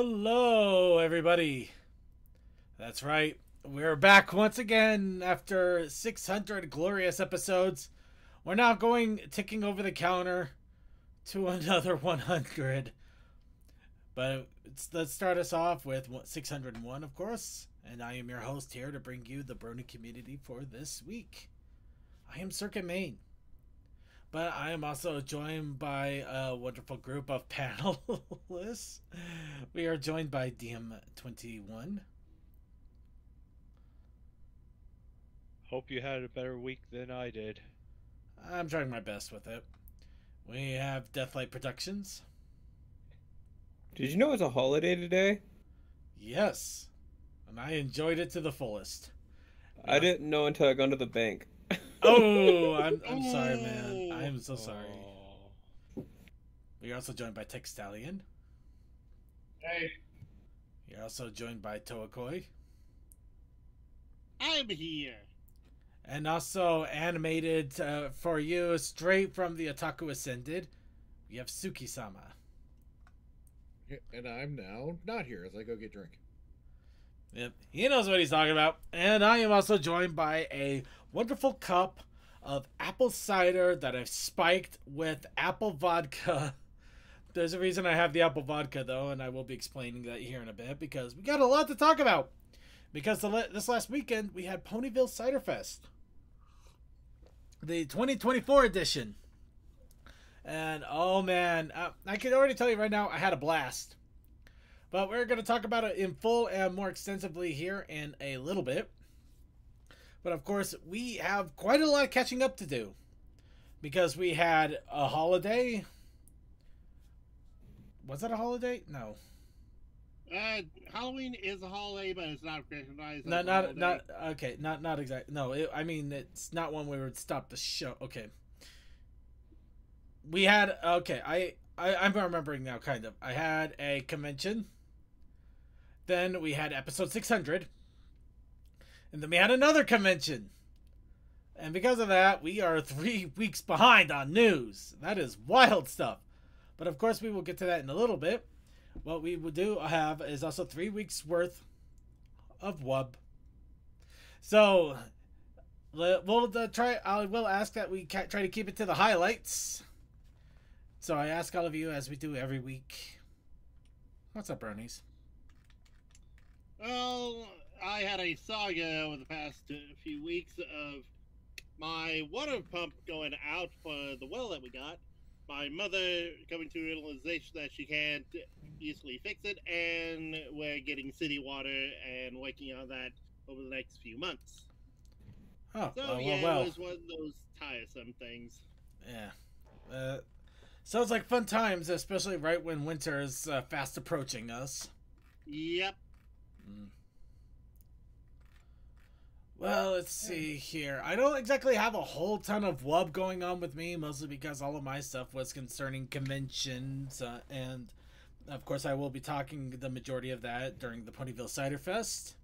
Hello, everybody. That's right. We're back once again after 600 glorious episodes. We're now ticking over the counter to another 100. But let's start us off with 601, of course. And I am your host here to bring you the Brony community for this week. I am Circuit Main. But I am also joined by a wonderful group of panelists. We are joined by DM21. Hope you had a better week than I did. I'm trying my best with it. We have Deathlight Productions. Did you know it's a holiday today? Yes. And I enjoyed it to the fullest. I didn't know until I got to the bank. Oh, I'm sorry, man. I am so sorry. We are also joined by Textalion. Hey. You're also joined by Toakoi. I'm here. And also animated for you straight from the Otaku Ascended, we have Suki-sama. And I'm now not here as I go get drink. Yep, he knows what he's talking about. And I am also joined by a wonderful cup of apple cider that I've spiked with apple vodka. There's a reason I have the apple vodka, though, and I will be explaining that here in a bit, because we got a lot to talk about. Because this last weekend, we had Ponyville Cider Fest. The 2024 edition. And, oh man, I can already tell you right now, I had a blast. But we're going to talk about it in full and more extensively here in a little bit. But of course, we have quite a lot of catching up to do. Because we had a holiday. Was that a holiday? No. Halloween is a holiday, but it's not recognized as Not a holiday. okay, not exactly. No, I mean, it's not one we would stop the show. Okay. We had, okay, I'm remembering now, kind of. I had a convention. Then we had episode 600. And then we had another convention. And because of that, we are 3 weeks behind on news. That is wild stuff. But of course, we will get to that in a little bit. What we will do have is also 3 weeks worth of WUB. So, I will ask that we try to keep it to the highlights. So I ask all of you, as we do every week, what's up, Bronies? Well, I had a saga over the past few weeks of my water pump going out for the well that we got. My mother coming to a realization that she can't easily fix it, and we're getting city water and working on that over the next few months. Oh, So well. it was one of those tiresome things. Yeah. Sounds like fun times, especially right when winter is fast approaching us. Yep. Well, let's see here. I don't exactly have a whole ton of WUB going on with me, mostly because all of my stuff was concerning conventions, and of course I will be talking the majority of that during the Ponyville Cider Fest.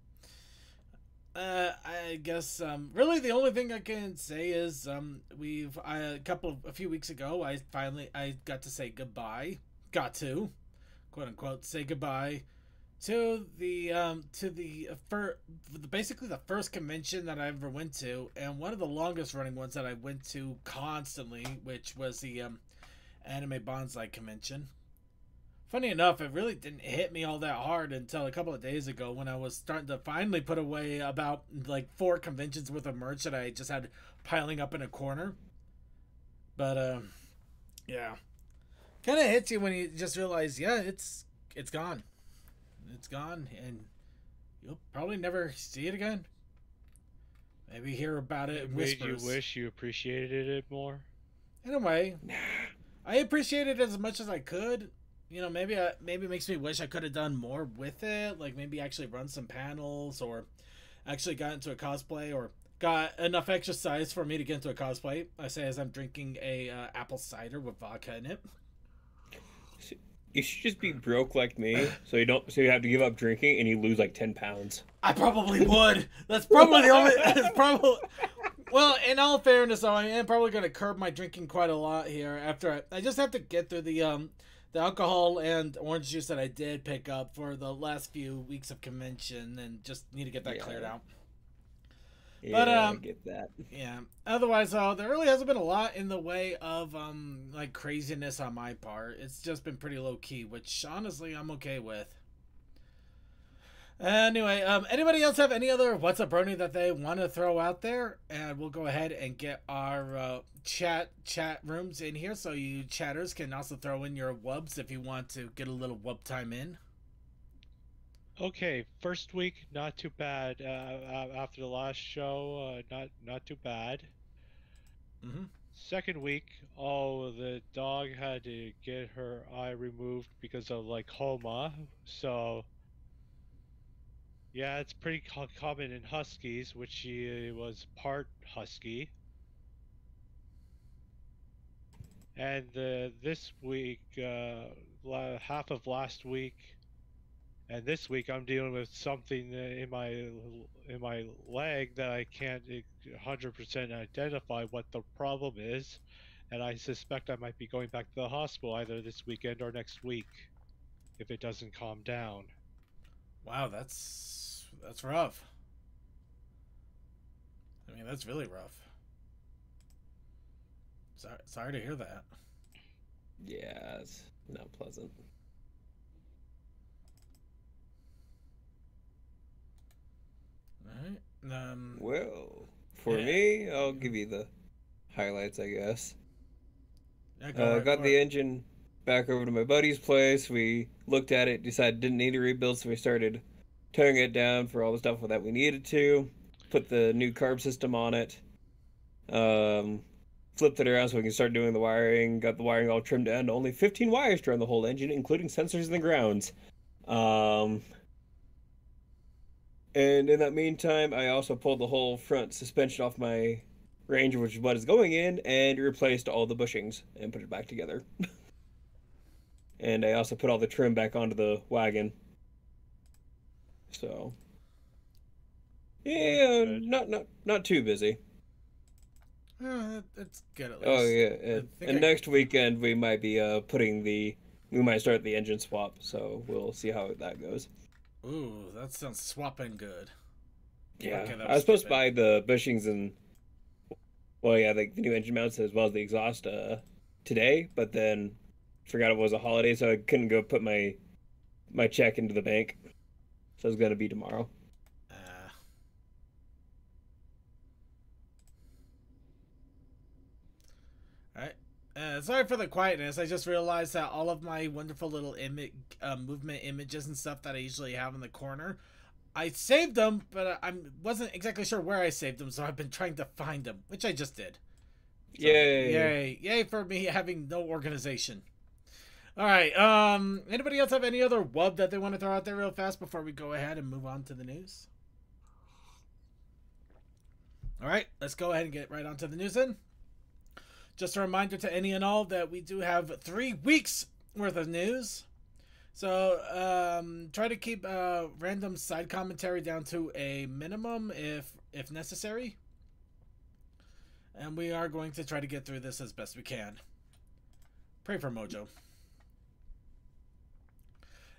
I guess really the only thing I can say is a few weeks ago I got to say goodbye. Got to, quote unquote, say goodbye to basically the first convention that I ever went to, and one of the longest running ones that I went to constantly, which was the Anime Bonsai convention. Funny enough, it really didn't hit me all that hard until a couple of days ago when I was starting to finally put away about like 4 conventions worth of merch that I just had piling up in a corner. But yeah, kind of hits you when you just realize, yeah, it's gone. It's gone, and you'll probably never see it again. Maybe hear about it in whispers. Made you wish you appreciated it more? In a way. I appreciated it as much as I could. You know, maybe it makes me wish I could have done more with it. Like, maybe actually run some panels, or actually got into a cosplay, or got enough exercise for me to get into a cosplay. I say as I'm drinking a apple cider with vodka in it. You should just be broke like me, so you have to give up drinking and you lose like 10 pounds. I probably would. That's probably the only. That's probably. Well, in all fairness, though, I am probably going to curb my drinking quite a lot here. After I just have to get through the the alcohol and orange juice that I did pick up for the last few weeks of convention, and just need to get that cleared out. Yeah, But I get that. yeah. Otherwise, there really hasn't been a lot in the way of like craziness on my part. It's just been pretty low key, which honestly I'm okay with. Anyway, anybody else have any other What's Up Brony that they want to throw out there? And we'll go ahead and get our chat rooms in here, so you chatters can also throw in your wubs if you want to get a little wub time in. Okay, first week not too bad. After the last show, not too bad. Mm-hmm. Second week, the dog had to get her eye removed because of like coma. So yeah, it's pretty common in huskies, which she was part husky. And this week, half of last week, and this week I'm dealing with something in my leg that I can't 100% identify what the problem is, and I suspect I might be going back to the hospital either this weekend or next week if it doesn't calm down. Wow, that's rough. I mean, that's really rough. Sorry to hear that. Yeah, it's not pleasant. All right. Well, for yeah. me, I'll give you the highlights, I guess. Yeah, got the engine back over to my buddy's place. We looked at it, decided didn't need a rebuild, so we started tearing it down for all the stuff that we needed to. Put the new carb system on it. Flipped it around so we can start doing the wiring. Got the wiring all trimmed down to only 15 wires to run the whole engine, including sensors in the grounds. And in that meantime, I also pulled the whole front suspension off my Ranger, which is what is going in, and replaced all the bushings and put it back together. And I also put all the trim back onto the wagon. So, yeah, not too busy. It's good at least. Oh yeah, and next weekend we might be we might start the engine swap. So we'll see how that goes. Ooh, that sounds swapping good. Yeah, Okay, I was supposed to buy the bushings and, well, yeah, the new engine mounts as well as the exhaust today, but then forgot it was a holiday, so I couldn't go put my check into the bank. So it's gonna be tomorrow. Alright. Sorry for the quietness. I just realized that all of my wonderful little movement images and stuff that I usually have in the corner, I saved them, but I wasn't exactly sure where I saved them, so I've been trying to find them, which I just did. So, yay for me having no organization. Alright, anybody else have any other wub that they want to throw out there real fast before we go ahead and move on to the news? Alright, let's go ahead and get right onto the news then. Just a reminder to any and all that we do have 3 weeks worth of news. So, try to keep random side commentary down to a minimum if necessary. And we are going to try to get through this as best we can. Pray for Mojo.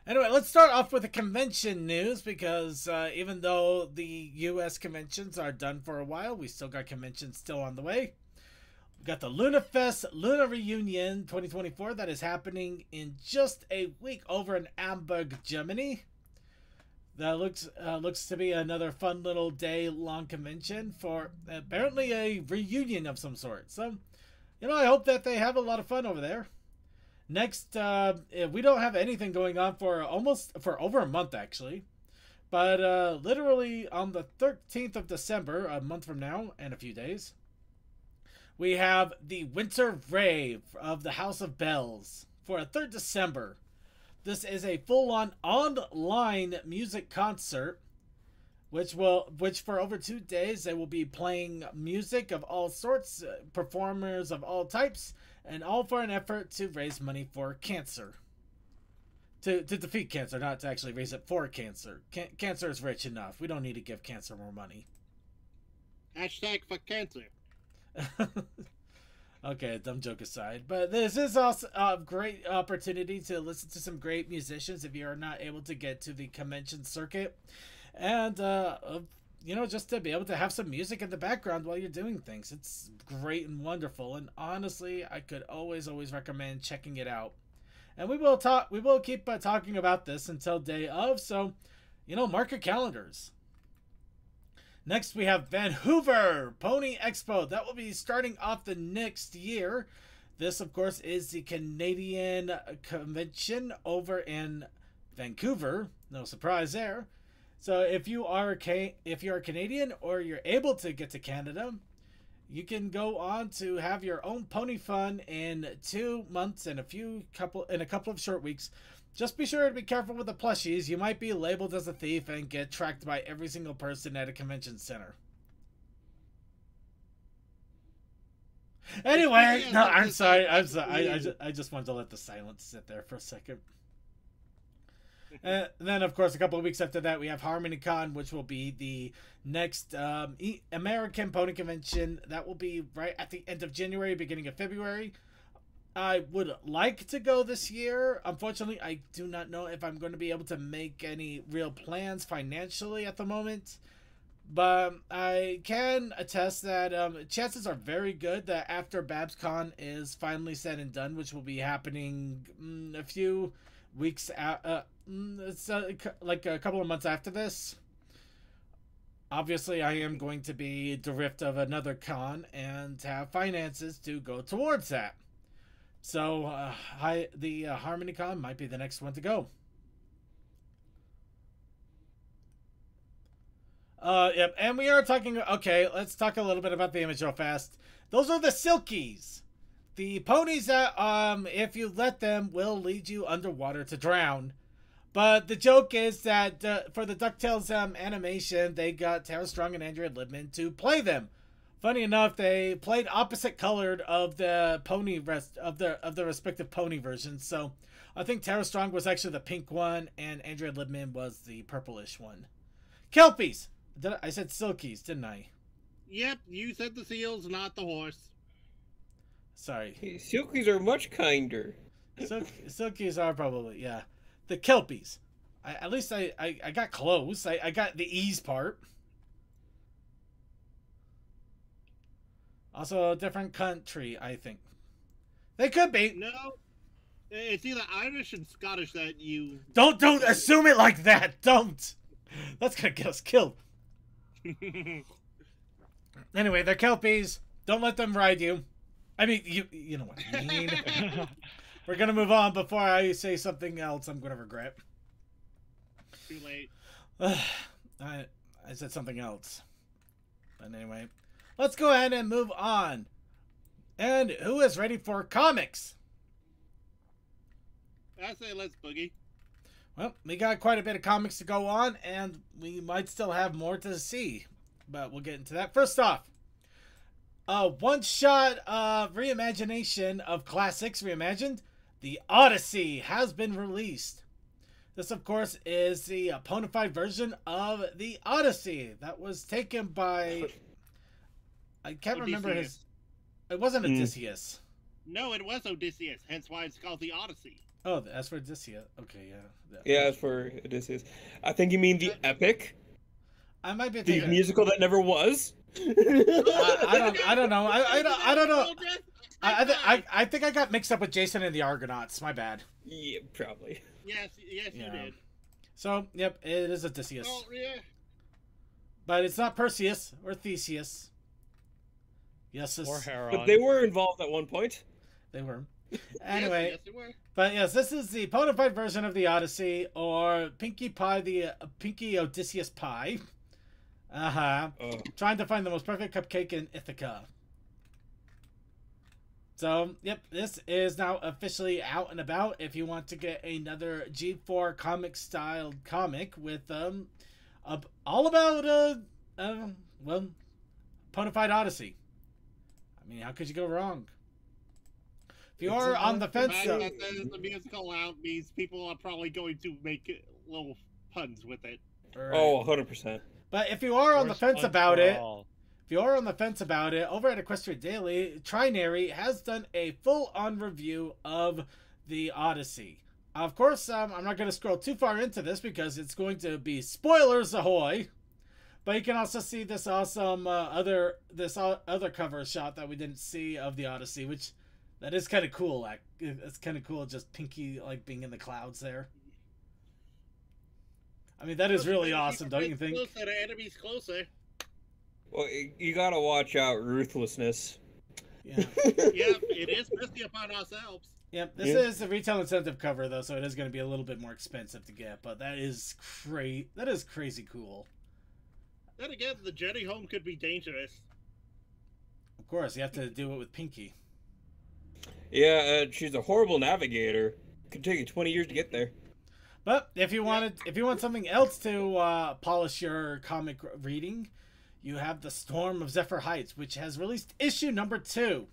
Anyway, let's start off with the convention news, because even though the U.S. conventions are done for a while, we still got conventions still on the way. We've got the LunaFest Luna Reunion 2024 that is happening in just a week over in Hamburg, Germany. That looks to be another fun little day-long convention for apparently a reunion of some sort. So, I hope that they have a lot of fun over there. Next, we don't have anything going on for over a month, actually. But literally on the 13th of December, a month from now and a few days, we have the Winter Rave of the House of Bells for a 3rd December. This is a full-on online music concert, which for over 2 days they will be playing music of all sorts, performers of all types, and all for an effort to raise money for cancer. To defeat cancer, not to actually raise it for cancer. Cancer is rich enough. We don't need to give cancer more money. Hashtag fuck cancer. Okay, dumb joke aside, but this is also a great opportunity to listen to some great musicians if you are not able to get to the convention circuit, and just to be able to have some music in the background while you're doing things. It's great and wonderful, and honestly, I could always recommend checking it out. And we will keep talking about this until day of, so mark your calendars. Next, we have Vancouver Pony Expo. That will be starting off the next year. This, of course, is the Canadian convention over in Vancouver. No surprise there. So if you are Canadian or you're able to get to Canada, you can go on to have your own pony fun in 2 months and a couple of short weeks. Just be sure to be careful with the plushies. You might be labeled as a thief and get tracked by every single person at a convention center. Anyway, no, I'm sorry. I just wanted to let the silence sit there for a second. And then, of course, a couple of weeks after that, we have HarmonyCon, which will be the next American Pony Convention. That will be right at the end of January, beginning of February. I would like to go this year. Unfortunately, I do not know if I'm going to be able to make any real plans financially at the moment. But I can attest that chances are very good that after BabsCon is finally said and done, which will be happening a few weeks out, it's like a couple of months after this. Obviously, I am going to be bereft of another con and have finances to go towards that. So, the HarmonyCon might be the next one to go. Yep, and we are talking... Okay, let's talk a little bit about the image real fast. Those are the Silkies. The ponies that, if you let them, will lead you underwater to drown. But the joke is that for the DuckTales animation, they got Tara Strong and Andrea Libman to play them. Funny enough, they played opposite colored of the pony of the respective pony versions. So I think Tara Strong was actually the pink one, and Andrea Libman was the purplish one. Kelpies. I said Silkies, didn't I? Yep, you said the seals, not the horse. Sorry. Silkies are much kinder. Silkies are probably, yeah. The Kelpies. At least I got close. I got the E's part. Also a different country, I think. They could be. No. It's either Irish and Scottish that you... Don't assume it like that. Don't. That's going to get us killed. Anyway, they're Kelpies. Don't let them ride you. I mean, you know what I mean. We're going to move on before I say something else I'm going to regret. Too late. I said something else. But anyway, let's go ahead and move on. And who is ready for comics? I say let's boogie. Well, we got quite a bit of comics to go on, and we might still have more to see. But we'll get into that. First off, a one-shot reimagination of classics reimagined. The Odyssey has been released. This, of course, is the bona fide version of the Odyssey that was taken by... I can't remember his... It wasn't Odysseus. No, it was Odysseus, hence why it's called the Odyssey. Oh, that's for Odysseus. Okay, yeah. Yeah, it's for Odysseus. I think you mean the epic. I might be the musical that never was. I don't know. I don't know. I think I got mixed up with Jason and the Argonauts. My bad. Yeah, probably. Yes, you did. So, yep, it is Odysseus. Oh, yeah. But it's not Perseus or Theseus. Yes, or Heron. But they were involved at one point. They were. Anyway, yes, they were. But yes, this is the bona fide version of the Odyssey, or Pinkie Pie, the Pinkie Odysseus Pie. Trying to find the most perfect cupcake in Ithaca. So, yep, this is now officially out and about. If you want to get another G4 comic style comic with all about well, bona fide Odyssey. I mean, how could you go wrong? If you are on the fence, the musical out means people are probably going to make little puns with it. Right. Oh, 100%. But if you are on the fence about it, if you're on the fence about it, over at Equestria Daily, Trinary has done a full-on review of the Odyssey. Of course, I'm not going to scroll too far into this because it's going to be spoilers ahoy. But you can also see this awesome other cover shot that we didn't see of the Odyssey, which that is kind of cool. Like, it's kind of cool, just Pinky like being in the clouds there. I mean, that is really awesome, don't you think? Closer, enemies closer. Well, you gotta watch out ruthlessness. Yeah. Yeah, it is risky upon ourselves. Yep, this is a retail incentive cover though, so it is going to be a little bit more expensive to get. But that is crazy cool. Then again, the journey home could be dangerous. Of course, you have to do it with Pinky. Yeah, she's a horrible navigator. Could take you 20 years to get there. But if you want something else to polish your comic reading, you have the Storm of Zephyr Heights, which has released issue number 2.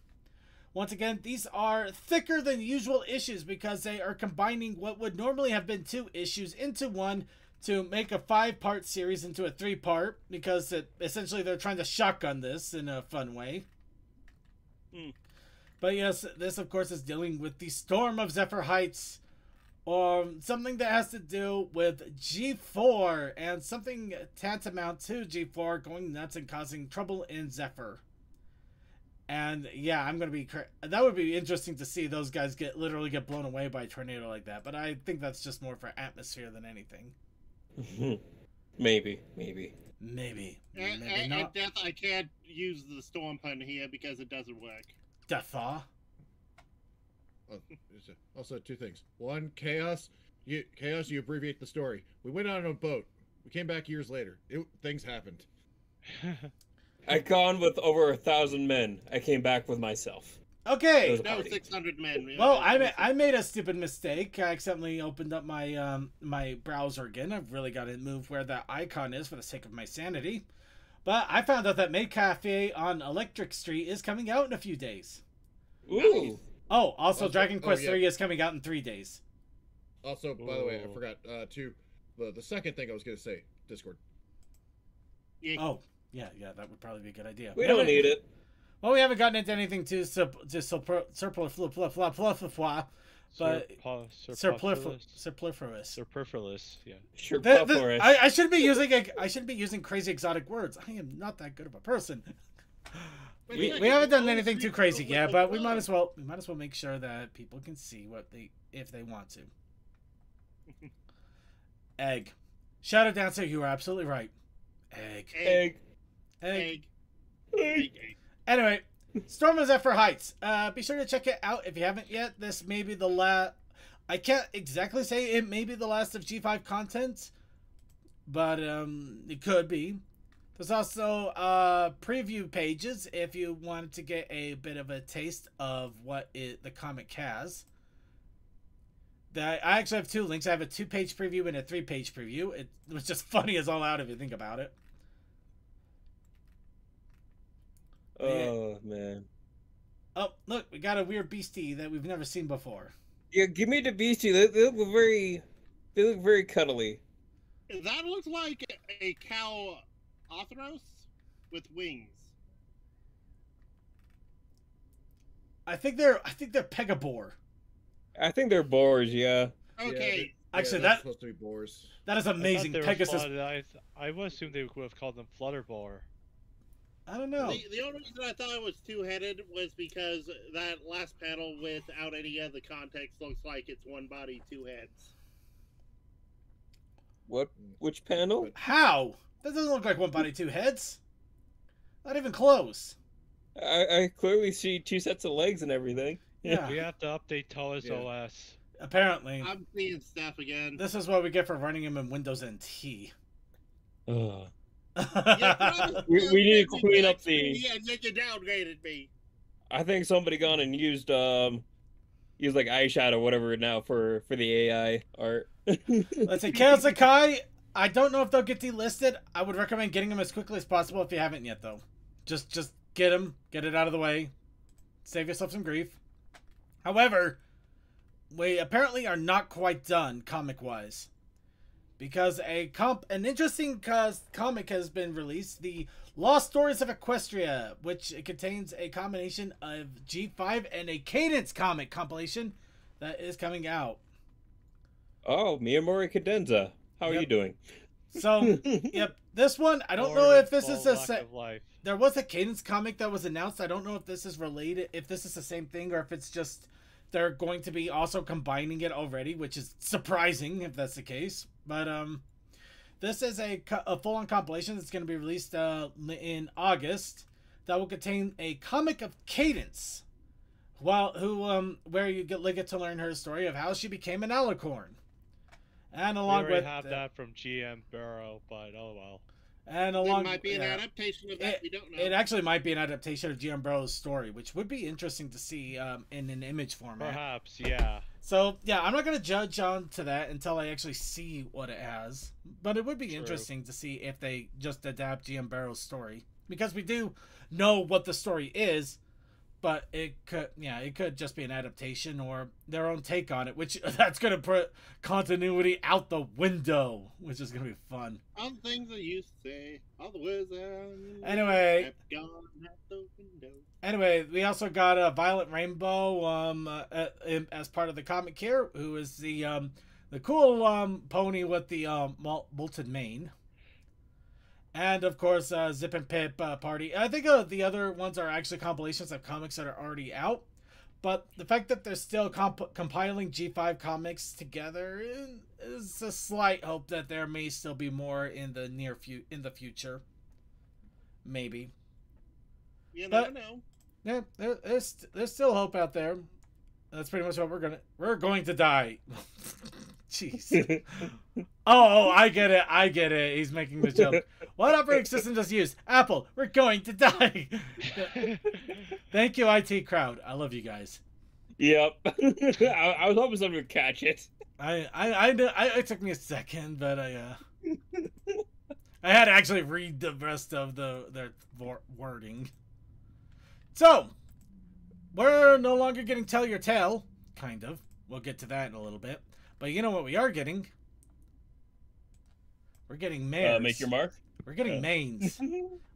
Once again, these are thicker than usual issues because they are combining what would normally have been 2 issues into one to make a 5-part series into a 3-part, because essentially they're trying to shotgun this in a fun way. But yes, this of course is dealing with the Storm of Zephyr Heights, or something that has to do with G4 and something tantamount to G4 going nuts and causing trouble in Zephyr. And yeah, that would be interesting to see those guys literally get blown away by a tornado like that. But I think that's just more for atmosphere than anything. Maybe At not. death, I can't use the storm pun here because it doesn't work. Death Thaw. Also, 2 things. One, chaos. You abbreviate the story. We went out on a boat. We came back years later. Things happened. I gone with over 1,000 men. I came back with myself. Okay. No, 600 men. Well, I made a stupid mistake. I accidentally opened up my my browser again. I've really got to move where that icon is for the sake of my sanity. But I found out that Maid Cafe on Electric Street is coming out in a few days. Ooh. Oh, also Dragon Quest yeah. 3 is coming out in 3 days. Also, by the way, I forgot the second thing I was going to say, Discord. Yeah. Oh, yeah, that would probably be a good idea. We don't need it. Well, we haven't gotten into anything too superfluous, but Superfluous, yeah. Sure, I shouldn't be using crazy exotic words. I am not that good of a person. We haven't done anything too crazy yet, but we might as well make sure that people can see if they want to. Egg. Shadow Dancer, you are absolutely right. Egg. Anyway, Storm of Zephyr Heights. Be sure to check it out if you haven't yet. This may be the last. I can't exactly say it may be the last of G5 content, but it could be. There's also preview pages if you wanted to get a bit of a taste of what the comic has. I actually have 2 links. I have a 2-page preview and a 3-page preview. It was just funny as all out if you think about it. Oh, man. Oh, look, we got a weird beastie that we've never seen before. Yeah, give me the beastie. They look very cuddly. That looks like a cow Arthros with wings. I think they're Pegabore. I think they're boars, yeah. Okay. Actually, that's that supposed to be boars. that is amazing. Pegasus. I would assume they would have called them Flutterboar. I don't know. The only reason I thought it was 2-headed was because that last panel without any other context looks like it's 1 body, 2 heads. What? Which panel? How? That doesn't look like 1 body, 2 heads. Not even close. I clearly see 2 sets of legs and everything. Yeah. We have to update Taurus OS. Apparently. I'm seeing stuff again. This is what we get for running him in Windows NT. Yeah, we need to clean up the. Yeah, you downgraded me. I think somebody gone and used like eyeshadow or whatever now for the AI art. Let's see, Chaos Sakai. I don't know if they'll get delisted. I would recommend getting them as quickly as possible if you haven't yet, though. Just get them, get it out of the way, save yourself some grief. However, we apparently are not quite done comic-wise, because an interesting comic has been released, the Lost Stories of Equestria, which contains a combination of G5 and a Cadence comic compilation that is coming out. Oh, Miyamori Cadenza. How are Yep. you doing? So, yep, this one, I don't know Lord if this and is full a lack of life. there was a Cadence comic that was announced. I don't know if this is related, if this is the same thing, or if it's just they're going to be also combining it already, which is surprising if that's the case. But this is a full-on compilation that's going to be released in August that will contain a comic of Cadence, where you get to learn her story of how she became an alicorn. And We along already with have that from GM Barrow, but oh well. and It along might be an yeah. adaptation of that. We don't know. It actually might be an adaptation of GM Barrow's story, which would be interesting to see in an image format. Perhaps, yeah. So yeah, I'm not gonna judge on to that until I actually see what it has. But it would be True. interesting to see if they just adapt GM Barrow's story, because we do know what the story is, but it could just be an adaptation or their own take on it, which that's gonna put continuity out the window, which is gonna be fun. All the things I used to say, all the words Anyway. have gone out the window. Anyway, we also got a Violet Rainbow as part of the comic here, who is the cool pony with the molten mane. And, of course, Zip and Pip Party. I think the other ones are actually compilations of comics that are already out. But the fact that they're still compiling G5 comics together is a slight hope that there may still be more in the future. Maybe. You But- never know. Yeah, there's still hope out there. That's pretty much what we're going to die. Jeez. Oh, I get it. He's making the joke. What operating system does he use? Apple. We're going to die. Thank you, IT crowd. I love you guys. Yep. I was hoping someone would catch it. It took me a second, but I had to actually read the rest of their wording. So, we're no longer getting Tell Your Tale, kind of. We'll get to that in a little bit. But you know what we are getting? We're getting mares. Make your mark. We're getting manes.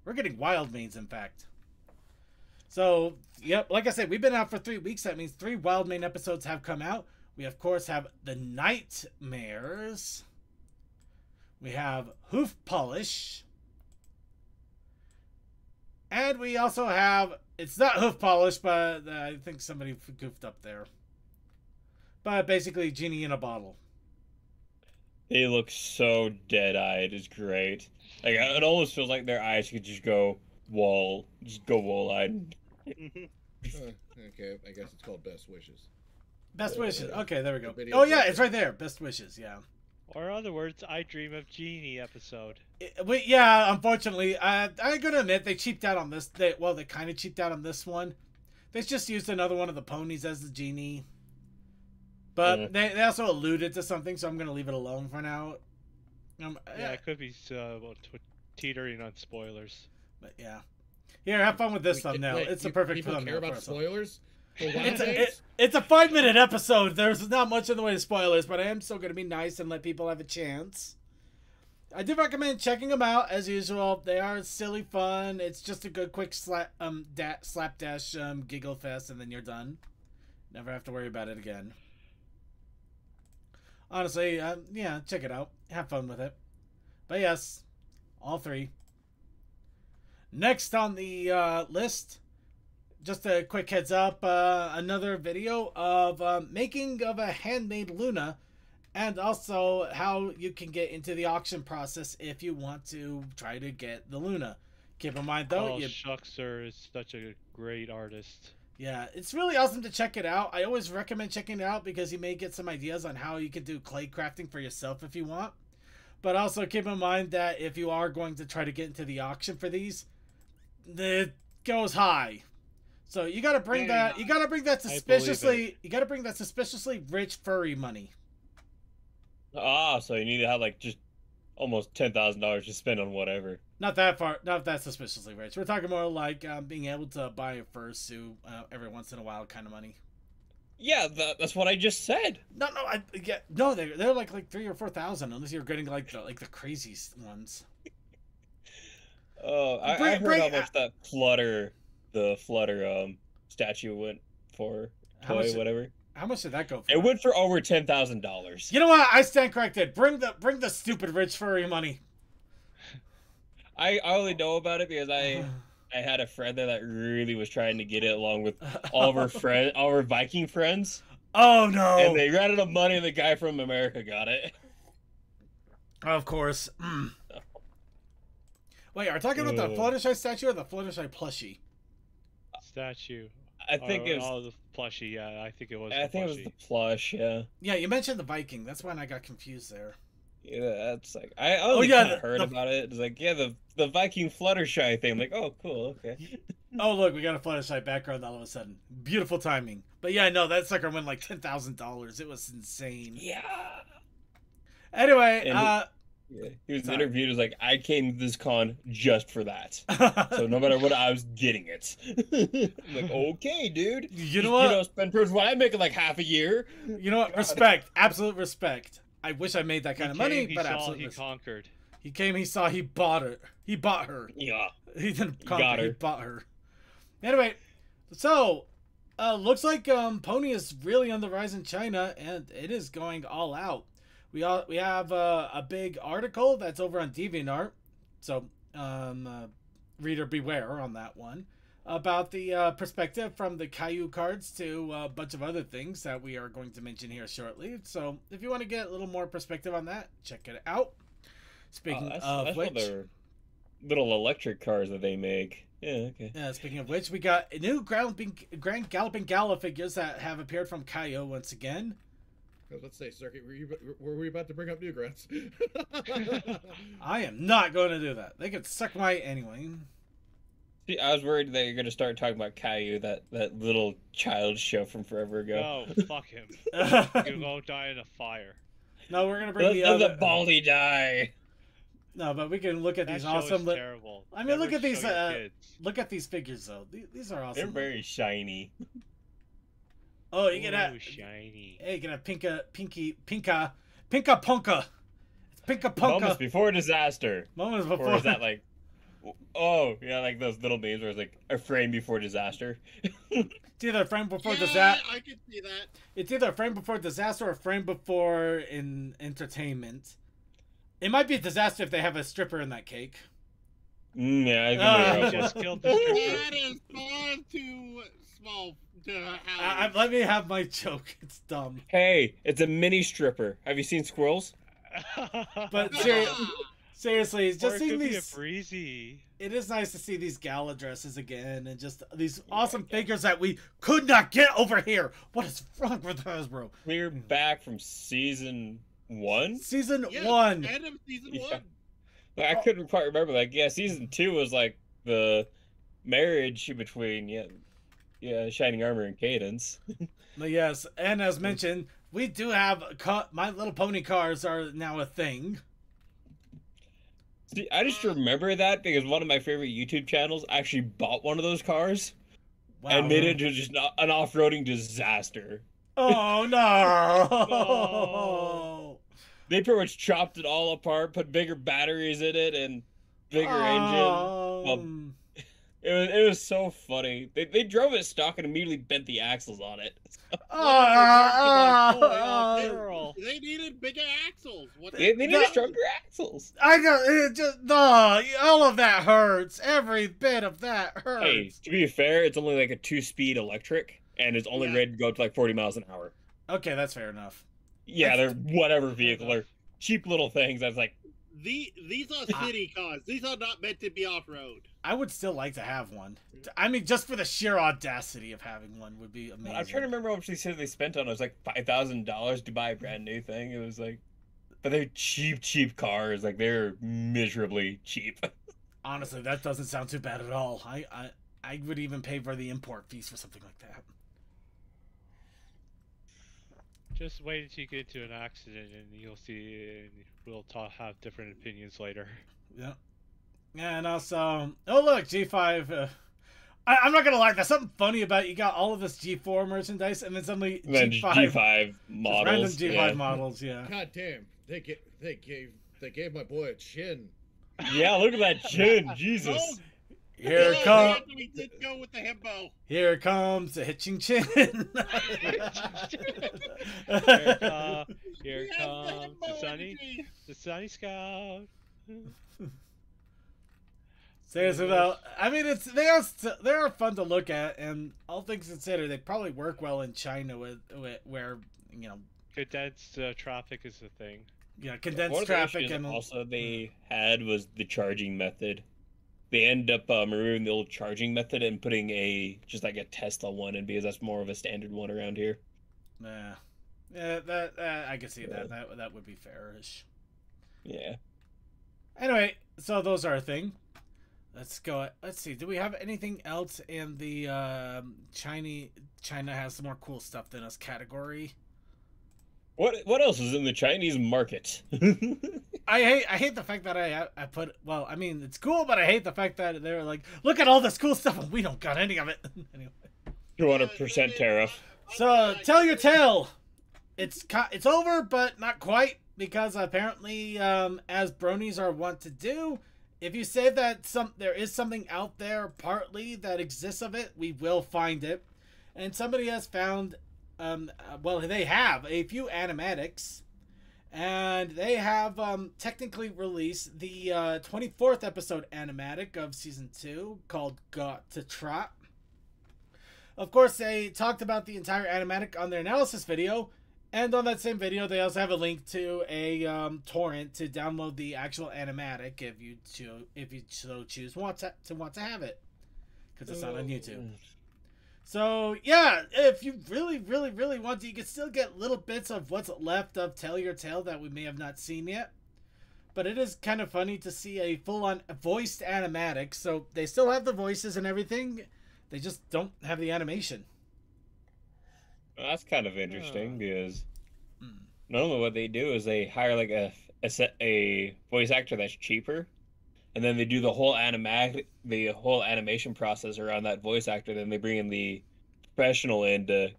We're getting wild manes, in fact. So, yep, like I said, we've been out for 3 weeks. That means 3 wild mane episodes have come out. We, of course, have the Nightmares. We have Hoof Polish. And we also have, it's not Hoof Polish, but I think somebody goofed up there. But basically, Genie in a Bottle. They look so dead-eyed. It's great. Like, it almost feels like their eyes could just go wall-eyed. Okay, I guess it's called Best Wishes. Best Wishes. Okay, there we go. Video Oh, yeah, clip. it's right there. Best Wishes, yeah. Or in other words, I Dream of Genie episode. Yeah, unfortunately, I gotta admit they cheaped out on this. They kind of cheaped out on this one. They just used another one of the ponies as the genie, but they also alluded to something, so I'm gonna leave it alone for now. Yeah, it could be teetering on spoilers. But yeah, here, have fun with this Wait, thumbnail. wait, It's the you- perfect people thumbnail. care about for us all. spoilers? For It's a 5-minute episode. There's not much in the way of spoilers, but I am still gonna be nice and let people have a chance. I do recommend checking them out as usual. They are silly fun. It's just a good quick slapdash giggle fest, and then you're done. Never have to worry about it again. Honestly, yeah, check it out. Have fun with it. But yes, all 3. Next on the list, just a quick heads up, another video of making of a handmade Luna. And also how you can get into the auction process if you want to try to get the Luna. Keep in mind though, Shuxer is such a great artist. yeah, it's really awesome to check it out. I always recommend checking it out because you may get some ideas on how you can do clay crafting for yourself if you want. But also keep in mind that if you are going to try to get into the auction for these, it goes high. So you gotta bring that. You gotta bring that suspiciously. You gotta bring that suspiciously rich furry money. So you need to have like just almost $10,000 to spend on whatever. Not that far. Not that suspiciously rich. We're talking more like being able to buy a fursuit every once in a while kind of money. Yeah, that's what I just said. No, no, no. They're like 3 or 4,000, unless you're getting like the craziest ones. Oh, I heard how much that the Flutter statue went for. Toy, whatever. How much did that go for? It went for over $10,000. You know what? I stand corrected. Bring the stupid rich furry money. I only know about it because I had a friend there that really was trying to get it, along with all of our Viking friends. Oh no! And they ran out of money, and the guy from America got it. Of course. Mm. Wait, are we talking about the Fluttershy statue or the Fluttershy plushie? Statue. I think it was the plushie. Yeah, I think it was. I think it was the plush. Yeah. Yeah, you mentioned the Viking. That's when I got confused there. Yeah, that's like I only kind of heard about it. It's like, yeah, the Viking Fluttershy thing. I'm like, oh, cool, okay. Oh look, we got a Fluttershy background all of a sudden. Beautiful timing. But yeah, no, that sucker went like $10,000. It was insane. Yeah. Anyway, yeah, he was interviewed as like, I came to this con just for that. So no matter what, I was getting it. I'm like, okay, dude. You know what? Spend towards what I make in like half a year. You know what? God. Respect, absolute respect. I wish I made that kind of money, but absolutely. He conquered. He came, he saw, he bought it. He bought her. Yeah. He didn't conquer, he bought her. Anyway, so looks like Pony is really on the rise in China, and it is going all out. We have a big article that's over on DeviantArt, so reader beware on that one, about the perspective from the Caillou cards to a bunch of other things that we are going to mention here shortly. So if you want to get a little more perspective on that, check it out. Speaking of which, little electric cars that they make. Yeah, okay. Yeah, speaking of which, we got new Grand Galloping Gala figures that have appeared from Caillou once again. Let's say, Circuit, were we about to bring up Newgrounds? I am not going to do that. They could suck my anyway. See, I was worried that you're going to start talking about Caillou, that little child show from forever ago. No, fuck him. You won't die in a fire. No, we're going to bring the other... the baldy die. No, but we can look at these awesome... terrible. I mean, look at these... look at these figures, though. These are awesome. They're very shiny. Oh, you can have... shiny. Hey, you can have Pinka Ponka. It's Pinka Ponka. Moments before disaster. Moments before. Or is that like... Oh, yeah, like those little memes where it's like a frame before disaster. It's either a frame before disaster. I can see that. It's either a frame before disaster or a frame before entertainment. It might be a disaster if they have a stripper in that cake. Yeah, I think just killed the stripper. That is far too small to have. Let me have my joke. It's dumb. Hey, it's a mini stripper. Have you seen squirrels? But seriously, just or seeing it could these. Be a breezy. It is nice to see these gala dresses again, and just these awesome figures that we could not get over here. What is wrong with Hasbro? We're back from season 1. Season 1. End of season 1. I couldn't quite remember. Like, yeah, season 2 was like the marriage between Shining Armor and Cadence. But yes, and as mentioned, we do have My Little Pony cars are now a thing. See, I just remember that because one of my favorite YouTube channels actually bought one of those cars and made it into just an off-roading disaster. Oh no! They pretty much chopped it all apart, put bigger batteries in it and bigger engine. It was so funny. They drove it stock and immediately bent the axles on it. They needed bigger axles. They needed stronger axles. I know. It just all of that hurts. Every bit of that hurts. Hey, to be fair, it's only like a 2-speed electric, and it's only ready to go up to like 40 miles an hour. Okay, that's fair enough. Yeah, they're whatever vehicle. They're cheap little things. That's like these are city cars. These are not meant to be off road. I would still like to have one. I mean, just for the sheer audacity of having one would be amazing. I'm trying to remember how much they said they spent on it. It was like $5,000 to buy a brand new thing. It was like, but they're cheap cars. Like they're miserably cheap. Honestly, that doesn't sound too bad at all. I would even pay for the import fees for something like that. Just wait until you get into an accident and you'll see, and we'll have different opinions later. Yeah. And also, oh look, G5. I'm not gonna lie. There's something funny about you got all of this G4 merchandise, and then suddenly And then G5, G5 models. random G5 yeah. models. Yeah. God damn, they gave my boy a chin. Yeah, look at that chin. Jesus. Oh, Here yeah, comes. we did go with the himbo. Here comes the hitching chin. Here Yes, comes the himbo sunny, energy. the sunny scout. Seriously though, I mean they are fun to look at, and all things considered, they probably work well in China with where Condensed traffic is the thing. condensed One of the traffic issues and also they had was the charging method. They end up removing the old charging method and putting just like a Tesla one in because that's more of a standard one around here. yeah, that I can see that would be fairish. Yeah. Anyway, so those are a thing. Let's go. Let's see. Do we have anything else in the China has some more cool stuff than us category? What else is in the Chinese market? I hate the fact that I put, well, I mean, it's cool, but I hate the fact that they're like, look at all this cool stuff and we don't got any of it. Anyway. 200% tariff. So tell your tale. It's over, but not quite, because apparently, as bronies are wont to do, if you say that there is something out there partly that exists of it, we will find it. And somebody has found, well, they have a few animatics, and they have technically released the 24th episode animatic of season 2 called Got to Trot. Of course, they talked about the entire animatic on their analysis video, and on that same video, they also have a link to a torrent to download the actual animatic if you so choose want to have it, because it's not on YouTube. So yeah, if you really, really, really want to, you can still get little bits of what's left of Tell Your Tale that we may have not seen yet. But it is kind of funny to see a full-on voiced animatic. So they still have the voices and everything, they just don't have the animation. Well, that's kind of interesting because normally what they do is they hire like a voice actor that's cheaper, and then they do the whole animation process around that voice actor. Then they bring in the professional in to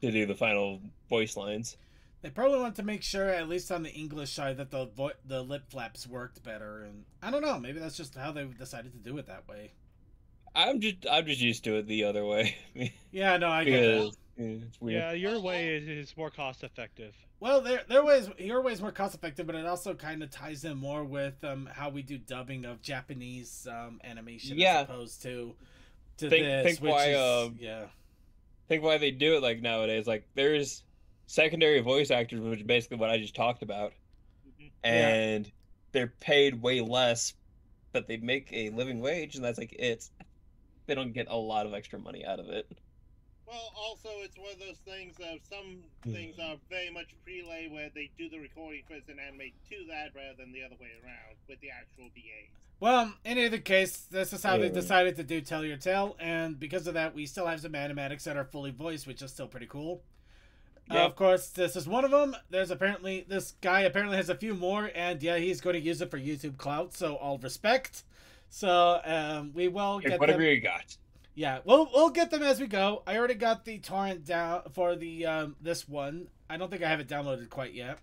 do the final voice lines. They probably want to make sure, at least on the English side, that the lip flaps worked better. And I don't know, maybe that's just how they decided to do it that way. I'm just used to it the other way. Yeah, no, I get that. It's weird. Yeah, your way is more cost effective. Well, your way is more cost effective, but it also kind of ties in more with how we do dubbing of Japanese animation as opposed to this. Think why they do it like nowadays. Like there's secondary voice actors, which is basically what I just talked about, and they're paid way less, but they make a living wage, and that's like they don't get a lot of extra money out of it. Well, also, it's one of those things of some things are very much prelay where they do the recording first and animate to that rather than the other way around with the actual VAs. Well, in either case, this is how they decided to do Tell Your Tale, and because of that, we still have some animatics that are fully voiced, which is still pretty cool. Yep. Of course, this is one of them. This guy apparently has a few more, and yeah, he's going to use it for YouTube clout, so all respect. So, we will get Whatever them. you got. Yeah, we'll get them as we go. I already got the torrent down for the this one. I don't think I have it downloaded quite yet.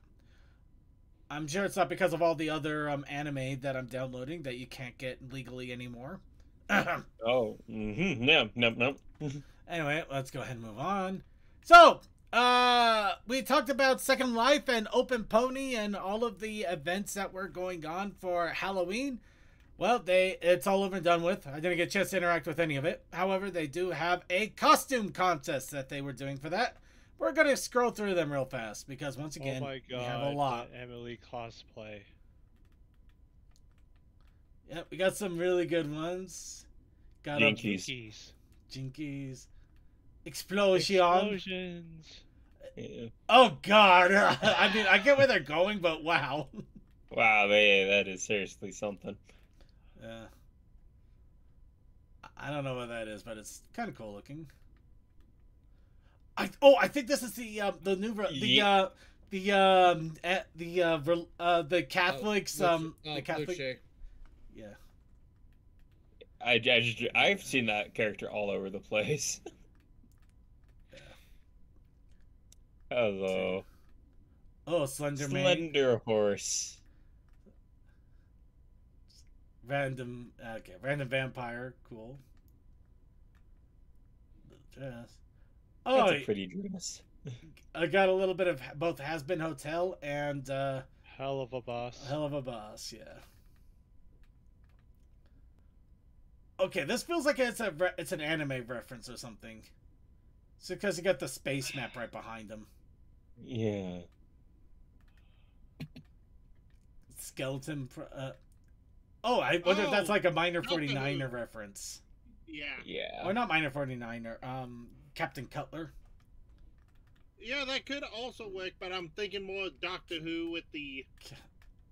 I'm sure it's not because of all the other anime that I'm downloading that you can't get legally anymore. Oh, no. Anyway, let's go ahead and move on. So, we talked about Second Life and Open Pony and all of the events that were going on for Halloween. Well, it's all over and done with. I didn't get a chance to interact with any of it. However, they do have a costume contest that they were doing for that. We're going to scroll through them real fast because, once again, oh my God, we have a lot. Emily cosplay. Yep, we got some really good ones. Got Jinkies. Jinkies. Explosions. Yeah. Oh, God. I mean, I get where they're going, but wow. Wow, that is seriously something. Yeah. I don't know what that is, but it's kind of cool looking. I think this is the Catholics the Catholic. yeah. I've seen that character all over the place. Hello. Oh, Slender Man. Slender Horse. Random. Okay, random vampire. Cool. Dress. Oh, That's a pretty dress. I got a little bit of both Has Been Hotel and Hell of a boss. Hell of a Boss. Yeah. Okay, this feels like it's an anime reference or something. It's because you got the space map right behind him. Yeah. Skeleton. Oh, I wonder if that's like a Minor Doctor 49er Who. reference. Yeah. Yeah. Or not Minor 49er. Captain Cutler. Yeah, that could also work, but I'm thinking more Doctor Who with the.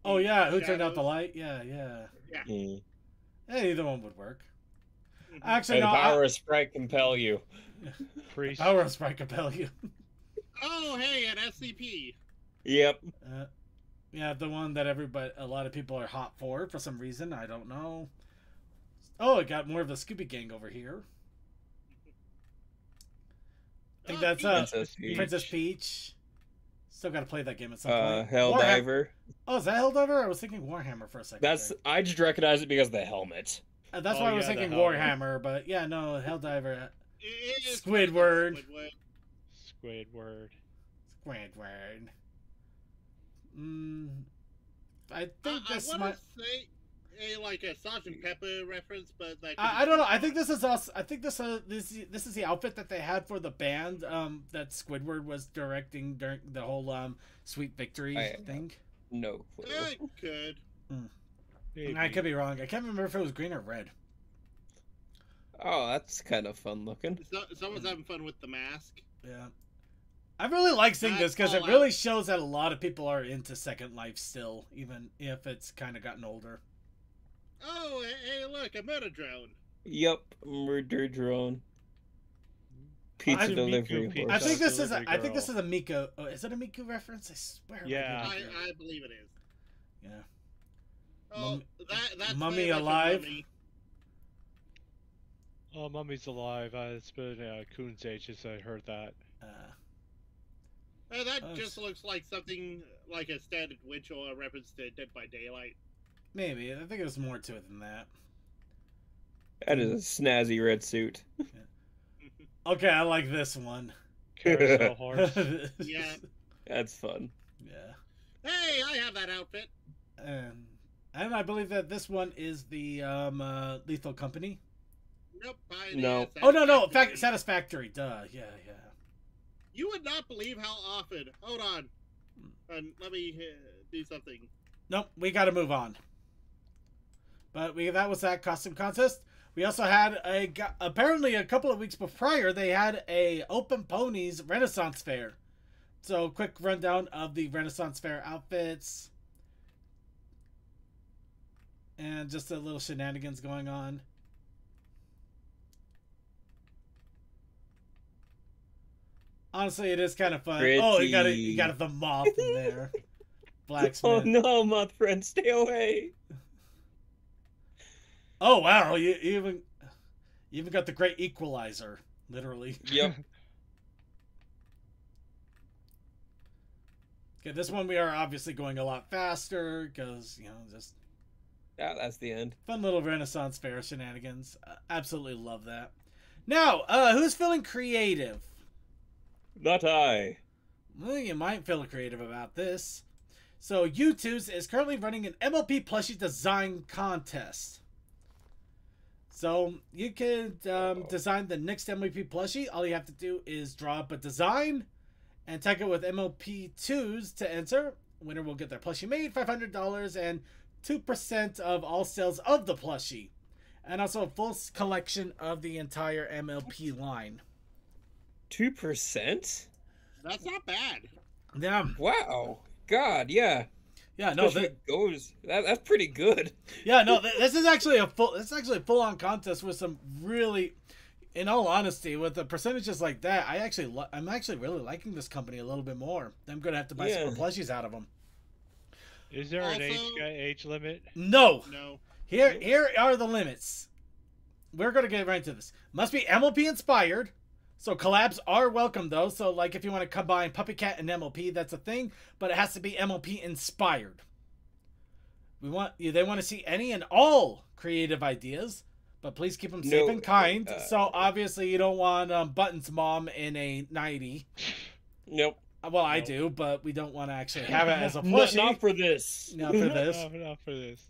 Oh yeah, who turned out the shadows. light? Yeah, yeah. Mm. Hey, either one would work. Mhm. Actually, May no. the power of sprite compel you. Priest. Power of Sprite compel you. Oh, hey, an SCP. Yep. Yeah, the one that a lot of people are hot for some reason. I don't know. Oh, it got more of the Scooby Gang over here. I think that's Princess Peach. Still got to play that game at some point. Helldiver. Oh, is that Helldiver? I was thinking Warhammer for a second. That's I just recognize it because of the helmet. That's Oh, why I was yeah, the thinking helmet. Warhammer, but yeah, no, Helldiver. It is Squidward. Squidward. Squidward. I think I this want might. to say like a Sergeant Pepper reference, but that I don't know. I think this is us. I think this is the outfit that they had for the band that Squidward was directing during the whole Sweet Victory thing. No clue. It could. I could be wrong. I can't remember if it was green or red. Oh, that's kind of fun looking. Someone's having fun with the mask. Yeah. I really like seeing this because it That's really shows that a lot of people are into Second Life still, even if it's kind of gotten older. Oh, hey, look, a murder drone. Yep, murder drone. Pizza I- delivery. Miku horse. I think this is Delivery I think this Girl. is a Miko. Oh, is it a Miku reference? I swear. it might be Yeah. Miku. I believe it is. Yeah. Oh, that's Mummy very much a alive? mummy. Oh, Mummy's alive. It's been Coon's age since I heard that. That Oh, just looks like something like a standard witch or a reference to Dead by Daylight. Maybe. I think there's more to it than that. That is a snazzy red suit. Okay, I like this one. Carousel horse. Yeah. That's fun. Yeah. Hey, I have that outfit. And I believe that this one is the Lethal Company. Nope. No. Oh no, Satisfactory. Satisfactory. Duh. Yeah, yeah. You would not believe how often. Hold on. Let me do something. Nope, we got to move on. But that was that costume contest. We also had apparently a couple of weeks prior they had a Open Ponies Renaissance Fair. So quick rundown of the Renaissance Fair outfits and just a little shenanigans going on. Honestly, it is kind of fun. Pretty. Oh, you got the moth in there. Blacksmith. Oh no, moth friend, stay away. Oh wow, you even got the great equalizer, literally. Yep. Okay, this one we are obviously going a lot faster because just Yeah, that's the end. fun little Renaissance Fair shenanigans. Absolutely love that. Now, who's feeling creative? Not I. Well, you might feel creative about this. So, YouTube's is currently running an MLP plushie design contest. So, you could design the next MLP plushie. All you have to do is draw up a design and tag it with MLP2s to enter. Winner will get their plushie made, $500, and 2% of all sales of the plushie. And also a full collection of the entire MLP line. 2%? That's not bad. Yeah. Wow. God, yeah. Yeah, no, Especially if it goes. That's pretty good. yeah, no. This is actually a full on contest with some really, in all honesty, with the percentages like that, I'm actually really liking this company a little bit more. I'm gonna have to buy some more plushies out of them. Is there an Also- age limit? No, No. here are the limits. we're gonna get right into this. Must be MLP inspired. So collabs are welcome though. So like if you want to combine Puppy Cat and MLP, that's a thing. But it has to be MLP inspired. They want to see any and all creative ideas, but please keep them safe and kind. So obviously you don't want Button's mom in a 90. Nope. Well, I do, but we don't want to actually have it as a plushie. Not for this. Not for this. Not for this.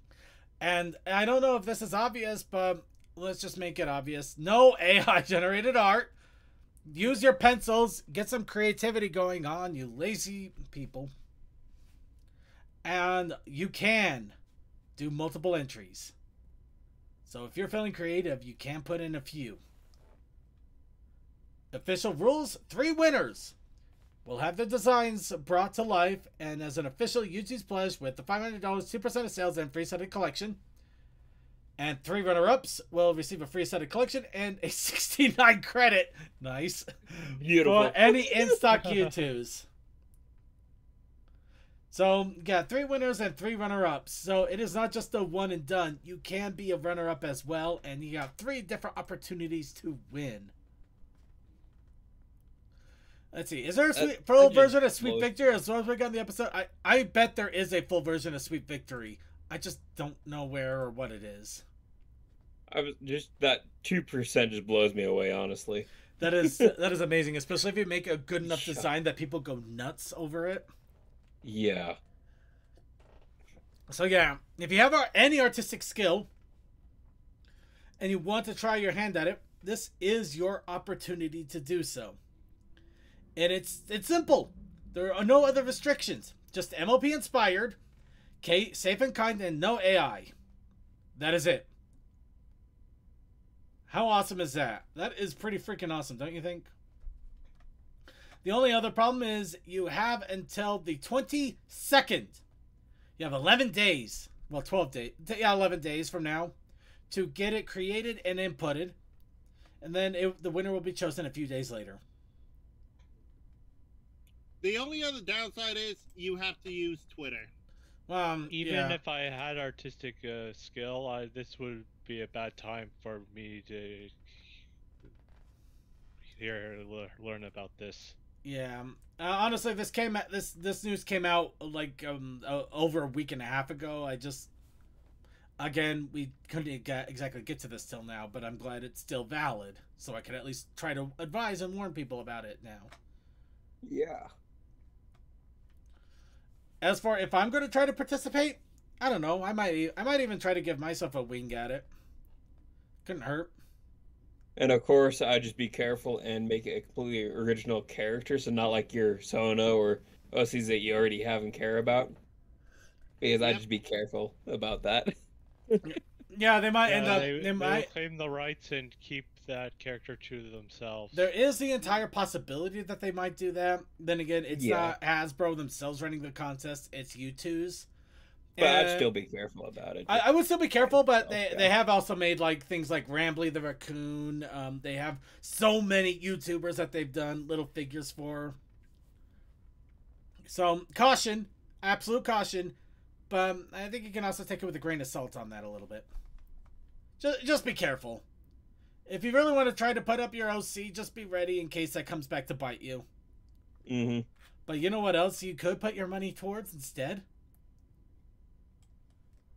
And I don't know if this is obvious, but let's just make it obvious. No AI generated art. Use your pencils. Get some creativity going on, you lazy people. And you can do multiple entries. So if you're feeling creative, you can put in a few. Official rules, 3 winners will have their designs brought to life, and as an official YouTube's pledge with the $500, 2% of sales, and free set of collection. And 3 runner-ups will receive a free set of collection and a 69 credit. Nice. Beautiful. For any in-stock U2s. So, yeah, 3 winners and 3 runner-ups. So, it is not just a one and done. You can be a runner-up as well, and you got 3 different opportunities to win. Let's see. Is there a full version of Sweet Victory as well as we got in the episode? I bet there is a full version of Sweet Victory. I just don't know where or what it is. That 2% just blows me away, honestly. That is amazing, especially if you make a good enough design that people go nuts over it. Yeah. So yeah, if you have any artistic skill and you want to try your hand at it, this is your opportunity to do so. And it's simple. There are no other restrictions. Just MLP inspired, safe and kind, and no AI. That is it. How awesome is that? That is pretty freaking awesome, don't you think? The only other problem is you have until the 22nd. You have 11 days. Well, 12 days. Yeah, 11 days from now to get it created and inputted. And then the winner will be chosen a few days later. The only other downside is you have to use Twitter. Even if I had artistic skill, this would be a bad time for me to learn about this. Yeah. Honestly, this news came out like over a week and a half ago. We couldn't exactly get to this till now, but I'm glad it's still valid, so I can at least try to advise and warn people about it now. Yeah. As for if I'm going to try to participate, I don't know. I might even try to give myself a wing at it. Couldn't hurt. And of course, I'd just be careful and make it a completely original character, so not like your Sono or OCs that you already have and care about. Because I'd just be careful about that. Yeah, they might end up. They might claim the rights and keep that character to themselves. There is the entire possibility that they might do that. Then again, it's not Hasbro themselves running the contest. It's U2s. But I'd still be careful about it. I would still be careful, but they have also made like things like Rambly the Raccoon. They have so many YouTubers that they've done little figures for. So caution, absolute caution. But I think you can also take it with a grain of salt on that a little bit. Just be careful. If you really want to try to put up your OC, just be ready in case that comes back to bite you. Mm-hmm. But you know what else you could put your money towards instead?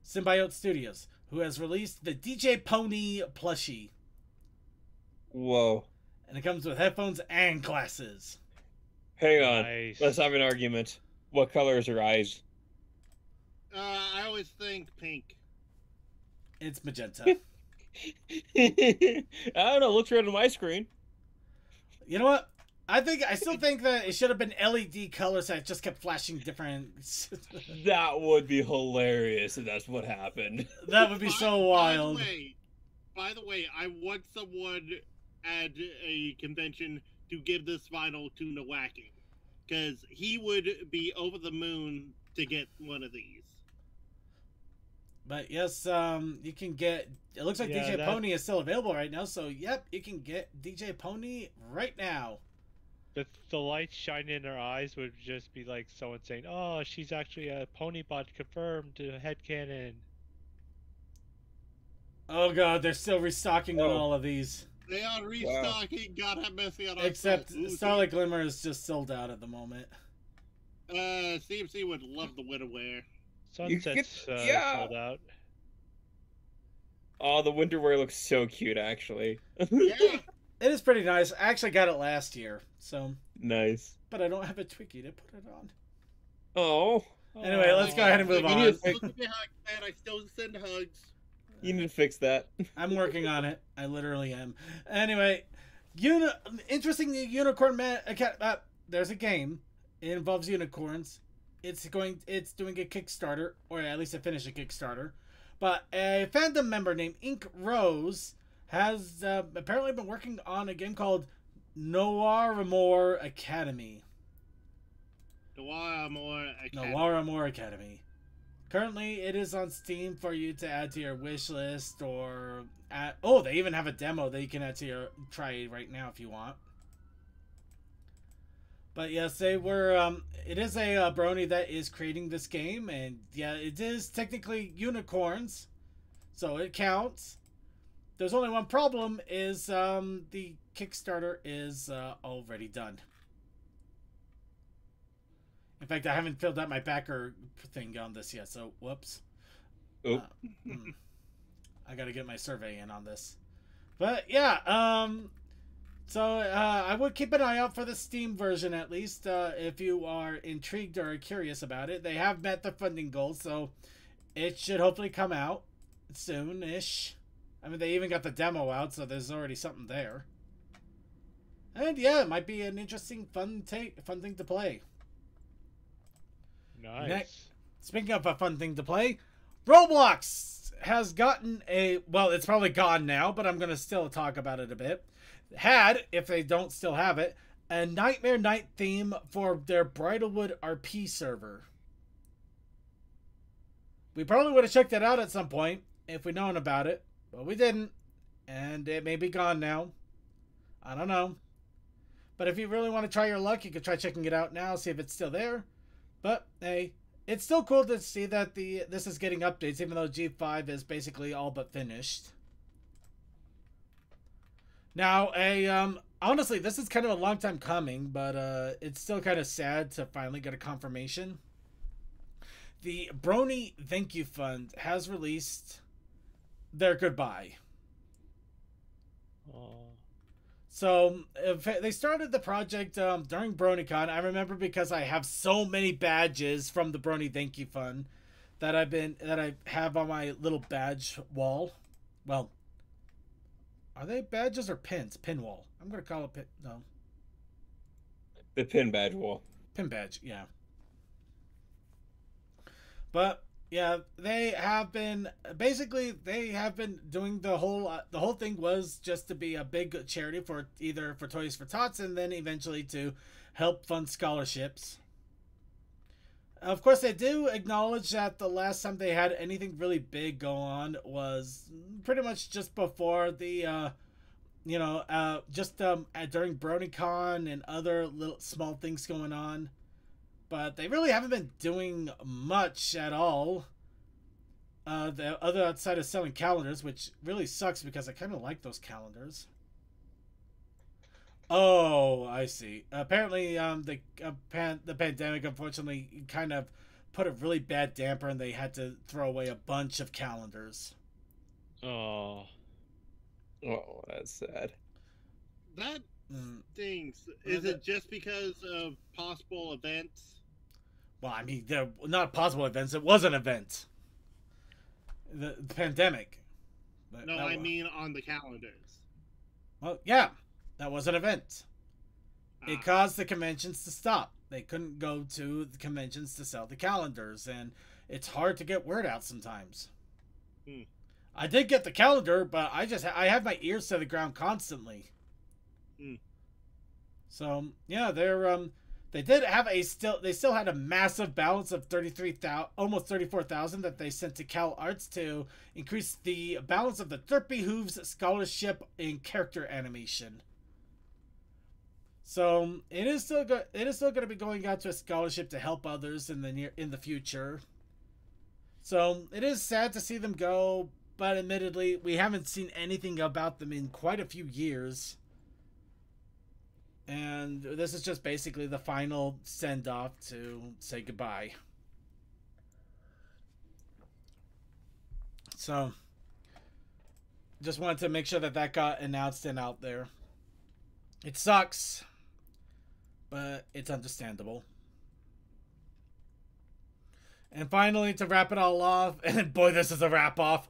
Symbiote Studios, who has released the DJ Pony plushie. Whoa. And it comes with headphones and glasses. Hang on. Nice. Let's have an argument. What color is her eyes? I always think pink. It's magenta. I don't know. Looks red on my screen. You know what? I still think that it should have been LED colors that just kept flashing different. That would be hilarious if that's what happened. That would be so wild. By the way, I want someone at a convention to give this vinyl to Nowaki, because he would be over the moon to get one of these. But yes, you can get. It looks like DJ Pony is still available right now. So yep, you can get DJ Pony right now. The light shining in her eyes would just be like someone saying, "Oh, she's actually a Ponybot confirmed headcanon." Oh god, they're still restocking on Oh. all of these. They are restocking. God have mercy on our Except souls. Ooh, Starlight Glimmer is just sold out at the moment. CMC would love the winter wear. Sunset's yeah. sold out. Oh, the winter wear looks so cute, actually. Yeah. It is pretty nice. I actually got it last year, so. Nice. But I don't have a Twiki to put it on. Oh. Anyway, let's go ahead and move You on. need to Look at me hug, man. I still send hugs. You need to fix that. I'm working on it. I literally am. Anyway, interesting unicorn man. There's a game. It involves unicorns. It's doing a Kickstarter, or at least it finished a Kickstarter. But a fandom member named Ink Rose has apparently been working on a game called Noir Academy. Noir Academy. Currently, it is on Steam for you to add to your wish list, or they even have a demo that you can add to your try right now if you want. But yes, they were. It is a Brony that is creating this game, and yeah, it is technically unicorns, so it counts. There's only one problem: is the Kickstarter is already done. In fact, I haven't filled out my backer thing on this yet, so whoops. Oh. I got to get my survey in on this. But yeah, so I would keep an eye out for the Steam version at least, if you are intrigued or curious about it. They have met the funding goals, so it should hopefully come out soon-ish. I mean, they even got the demo out, so there's already something there. And yeah, it might be an interesting, fun thing to play. Nice. Next, speaking of a fun thing to play, Roblox has gotten it's probably gone now, but I'm going to still talk about it a bit. Had, if they don't still have it, a Nightmare Night theme for their Bridalwood RP server. We probably would have checked it out at some point if we'd known about it, but we didn't, and it may be gone now. I don't know. But if you really want to try your luck, you could try checking it out now, see if it's still there. But hey, it's still cool to see that this is getting updates, even though G5 is basically all but finished. Now, honestly, this is kind of a long time coming, but it's still kind of sad to finally get a confirmation. The Brony Thank You Fund has released their goodbye. Oh. So they started the project during BronyCon. I remember because I have so many badges from the Brony Thank You Fund that I have on my little badge wall. Well, are they badges or pins? Pin wall. I'm gonna call it pin. No. The pin badge wall. Pin badge. Yeah. But yeah, they have been doing the whole thing was just to be a big charity for Toys for Tots, and then eventually to help fund scholarships. Of course, they do acknowledge that the last time they had anything really big go on was pretty much just before the during BronyCon and other little small things going on. But they really haven't been doing much at all. The other outside of selling calendars, which really sucks because I kind of like those calendars. Oh, I see. Apparently, the pandemic unfortunately kind of put a really bad damper, and they had to throw away a bunch of calendars. Oh. Oh, that's sad. That stings. Is it just because of possible events? Well, I mean, they're not possible events. It was an event. The pandemic. No, I mean on the calendars. Well, yeah, that was an event. It caused the conventions to stop. They couldn't go to the conventions to sell the calendars, and it's hard to get word out sometimes. I did get the calendar, but I have my ears to the ground constantly. So yeah, they still had a massive balance of 33,000, almost 34,000 that they sent to Cal Arts to increase the balance of the Derpy Hooves scholarship in character animation. So it is still good. It is still going to be going out to a scholarship to help others in the future. So it is sad to see them go, but admittedly, we haven't seen anything about them in quite a few years. And this is just basically the final send-off to say goodbye. So, just wanted to make sure that that got announced and out there. It sucks, but it's understandable. And finally, to wrap it all off, and boy, this is a wrap-off.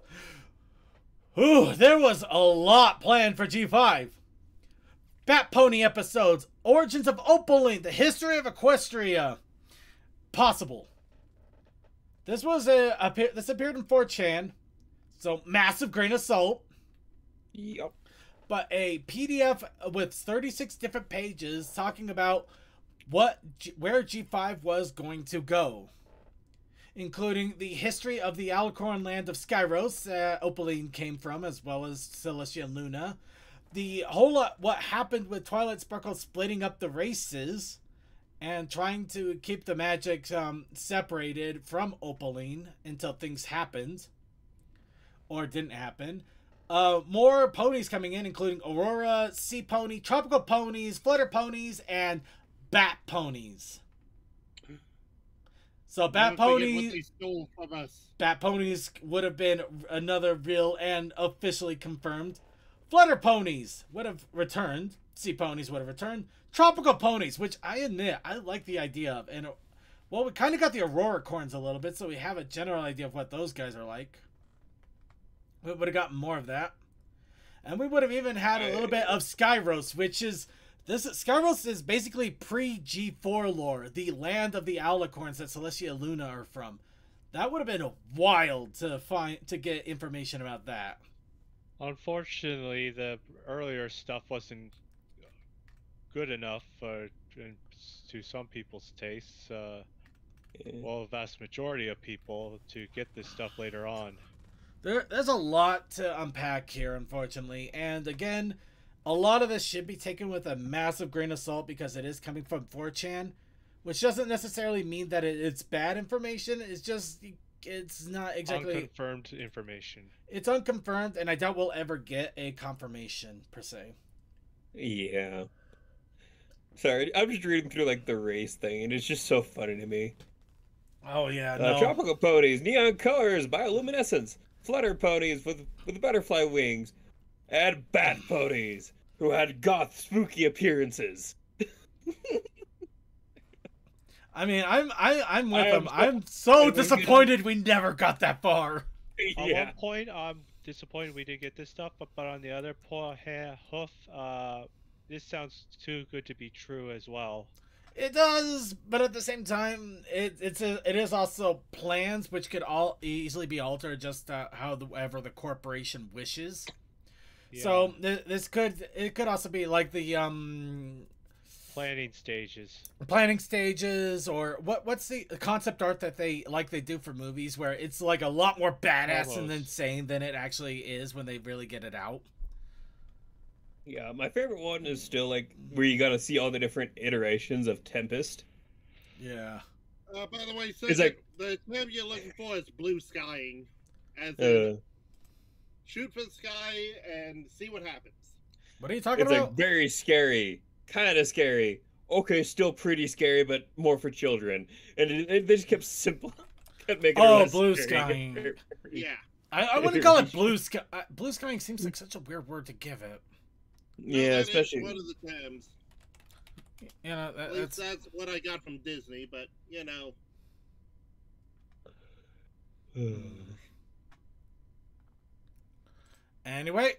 Ooh, there was a lot planned for G5. Bat Pony episodes, Origins of Opaline, the history of Equestria. Possible. This was this appeared in 4chan, so massive grain of salt. Yep. But a PDF with 36 different pages talking about where G5 was going to go, including the history of the Alicorn land of Skyros Opaline came from, as well as Celestia and Luna. The whole what happened with Twilight Sparkle splitting up the races and trying to keep the magic separated from Opaline until things happened or didn't happen. More ponies coming in, including Aurora, Sea Pony, Tropical Ponies, Flutter Ponies, and Bat Ponies. So Bat Ponies, what they stole from us. Bat Ponies would have been another real and officially confirmed. Flutter Ponies would have returned. Sea Ponies would have returned. Tropical Ponies, which I admit I like the idea of, and well, we kind of got the Aurora Corns a little bit, so we have a general idea of what those guys are like. We would have gotten more of that, and we would have even had a little bit of Skyros, which is Skyros is basically pre-G4 lore, the land of the Alicorns that Celestia and Luna are from. That would have been wild to get information about that. Unfortunately, the earlier stuff wasn't good enough to some people's tastes. Well, the vast majority of people to get this stuff later on. There's a lot to unpack here, unfortunately. And again, a lot of this should be taken with a massive grain of salt because it is coming from 4chan, which doesn't necessarily mean that it's bad information. It's just, it's not exactly unconfirmed information. It's unconfirmed, and I doubt we'll ever get a confirmation per se. Yeah. Sorry, I'm just reading through like the race thing, and it's just so funny to me. Oh yeah, no. Tropical ponies, neon colors, bioluminescence, flutter ponies with butterfly wings, and bat ponies who had goth spooky appearances. I mean, I'm with them. I'm so disappointed we never got that far. At one point, I'm disappointed we didn't get this stuff, but on the other hoof, this sounds too good to be true as well. It does, but at the same time, it is also plans which could all easily be altered just however the corporation wishes. Yeah. So this could also be like the planning stages. Planning stages, or what's the concept art that they do for movies where it's like a lot more badass and insane than it actually is when they really get it out. Yeah, my favorite one is still like where you gotta see all the different iterations of Tempest. Yeah. By the way, so it's like the term you're looking for is blue skying, as in shoot for the sky and see what happens. What are you talking about? It's like very scary, kind of scary. Okay, still pretty scary, but more for children. And they just kept simple. Kept making it blue skying. Yeah. I wouldn't call it blue sky. Blue skying seems like such a weird word to give it. Yeah, especially one of the terms. You know, at least that's what I got from Disney, but you know. Anyway,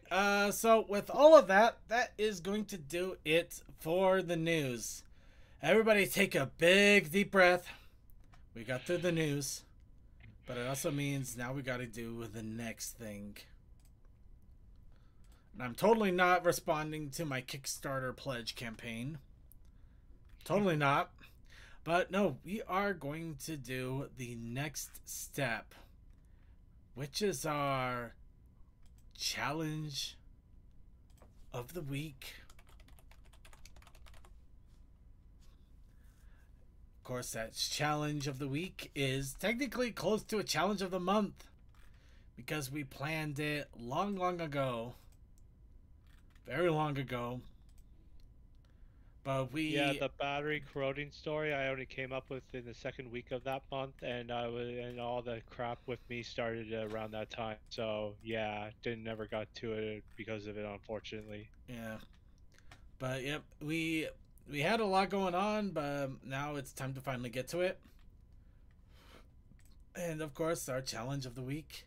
so with all of that, that is going to do it for the news. Everybody take a big deep breath. We got through the news, but it also means now we got to do the next thing. And I'm totally not responding to my Kickstarter pledge campaign. Totally not. But no, we are going to do the next step, which is our challenge of the week. Of course, that challenge of the week is technically close to a challenge of the month, because we planned it long, long ago. Very long ago. But we... Yeah, the battery corroding story I only came up with in the second week of that month, and all the crap with me started around that time. So yeah, never got to it because of it, unfortunately. Yeah. But yep, we had a lot going on, but now it's time to finally get to it. And of course, our challenge of the week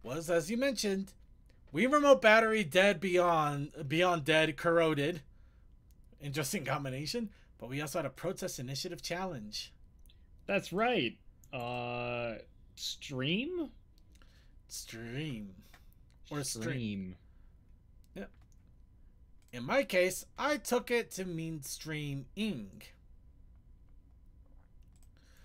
was, as you mentioned, Wii Remote Battery Dead Beyond Dead Corroded. Interesting combination. But we also had a Protest Initiative challenge. That's right. Stream? Stream. Or stream. Stream. Yep. In my case, I took it to mean streaming.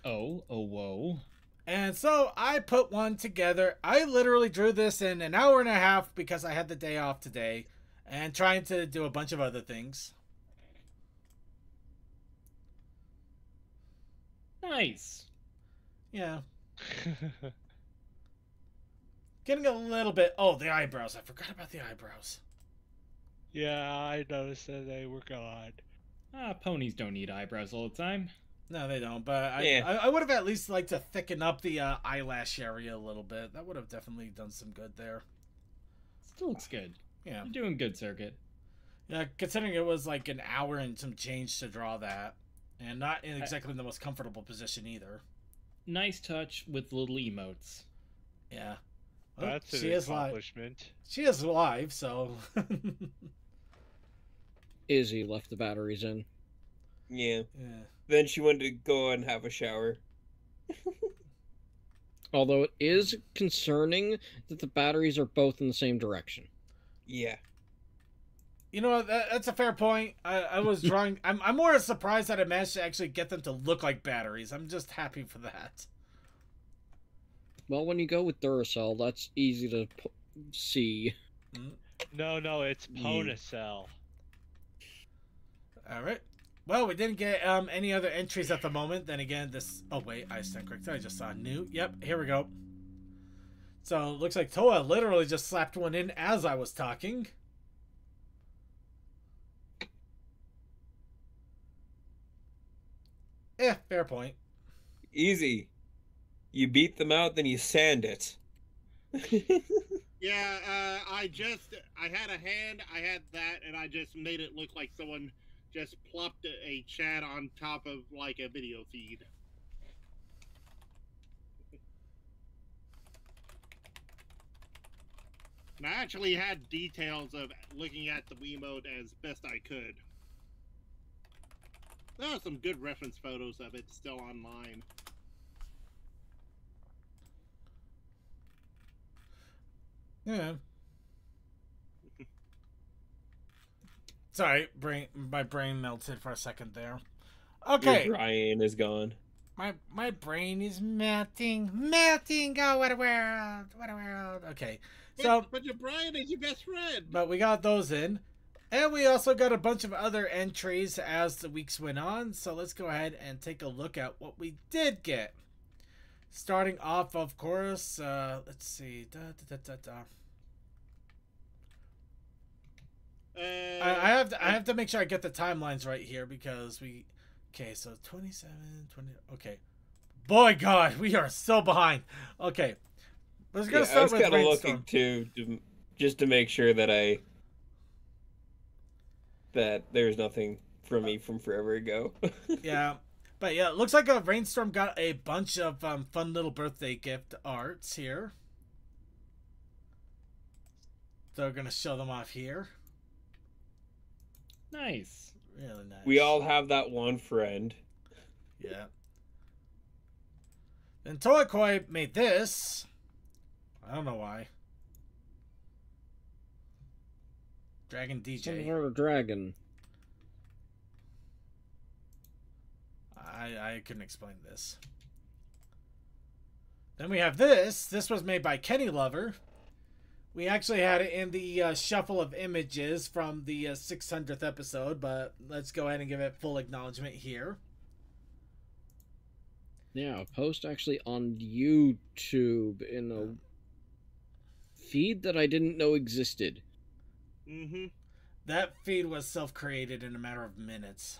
Oh, whoa. And so I put one together. I literally drew this in an hour and a half because I had the day off today and trying to do a bunch of other things. Nice. Yeah. Getting a little bit... Oh, the eyebrows. I forgot about the eyebrows. Yeah, I noticed that they were gone. Ponies don't need eyebrows all the time. No, they don't. But Yeah. I would have at least liked to thicken up the eyelash area a little bit. That would have definitely done some good there. Still looks good. Yeah. You're doing good, Circuit. Yeah, considering it was like an hour and some change to draw that. And not in exactly the most comfortable position either. Nice touch with little emotes. Yeah. Well, That's an she is live. accomplishment. She is live, so... Izzy left the batteries in. Yeah. yeah. Then she went to go and have a shower. Although it is concerning that the batteries are both in the same direction. Yeah. You know what? That's a fair point. I was drawing... I'm more surprised that I managed to actually get them to look like batteries. I'm just happy for that. Well, when you go with Duracell, that's easy to see. No, it's Ponacell. Alright. Well, we didn't get any other entries at the moment. Then again, this... Oh, wait. I stand corrected. I just saw new. Yep, here we go. So, it looks like Toa literally just slapped one in as I was talking. Fair point. Easy. You beat them out, then you sand it. Yeah, I had a hand, I had that, and I just made it look like someone just plopped a chat on top of, like, a video feed. And I actually had details of looking at the Wiimote as best I could. There are some good reference photos of it still online. Yeah. Sorry, my brain melted for a second there. Okay. Your Brian is gone. My brain is melting. Oh, what a world. Okay. So, but your Brian is your best friend. but we got those in. And we also got a bunch of other entries as the weeks went on. So let's go ahead and take a look at what we did get. Starting off, of course, let's see. I have to make sure I get the timelines right here because we... Okay, so 27, 20... Okay. Boy, God, we are so behind. Okay. Let's go start with I was kind of Rainstorm. looking too, just to make sure that that there's nothing from me from forever ago. Yeah. But yeah, it looks like a Rainstorm got a bunch of fun little birthday gift arts here. So we're going to show them off here. Nice. Really nice. We all have that one friend. Yeah. Then Toakoi made this. I don't know why. Dragon Some DJ. sort of dragon. I couldn't explain this. Then we have this. This was made by Kenny Lover. We actually had it in the shuffle of images from the 600th episode, but let's go ahead and give it full acknowledgement here. Yeah, a post actually on YouTube in feed that I didn't know existed. Mm-hmm. That feed was self-created in a matter of minutes.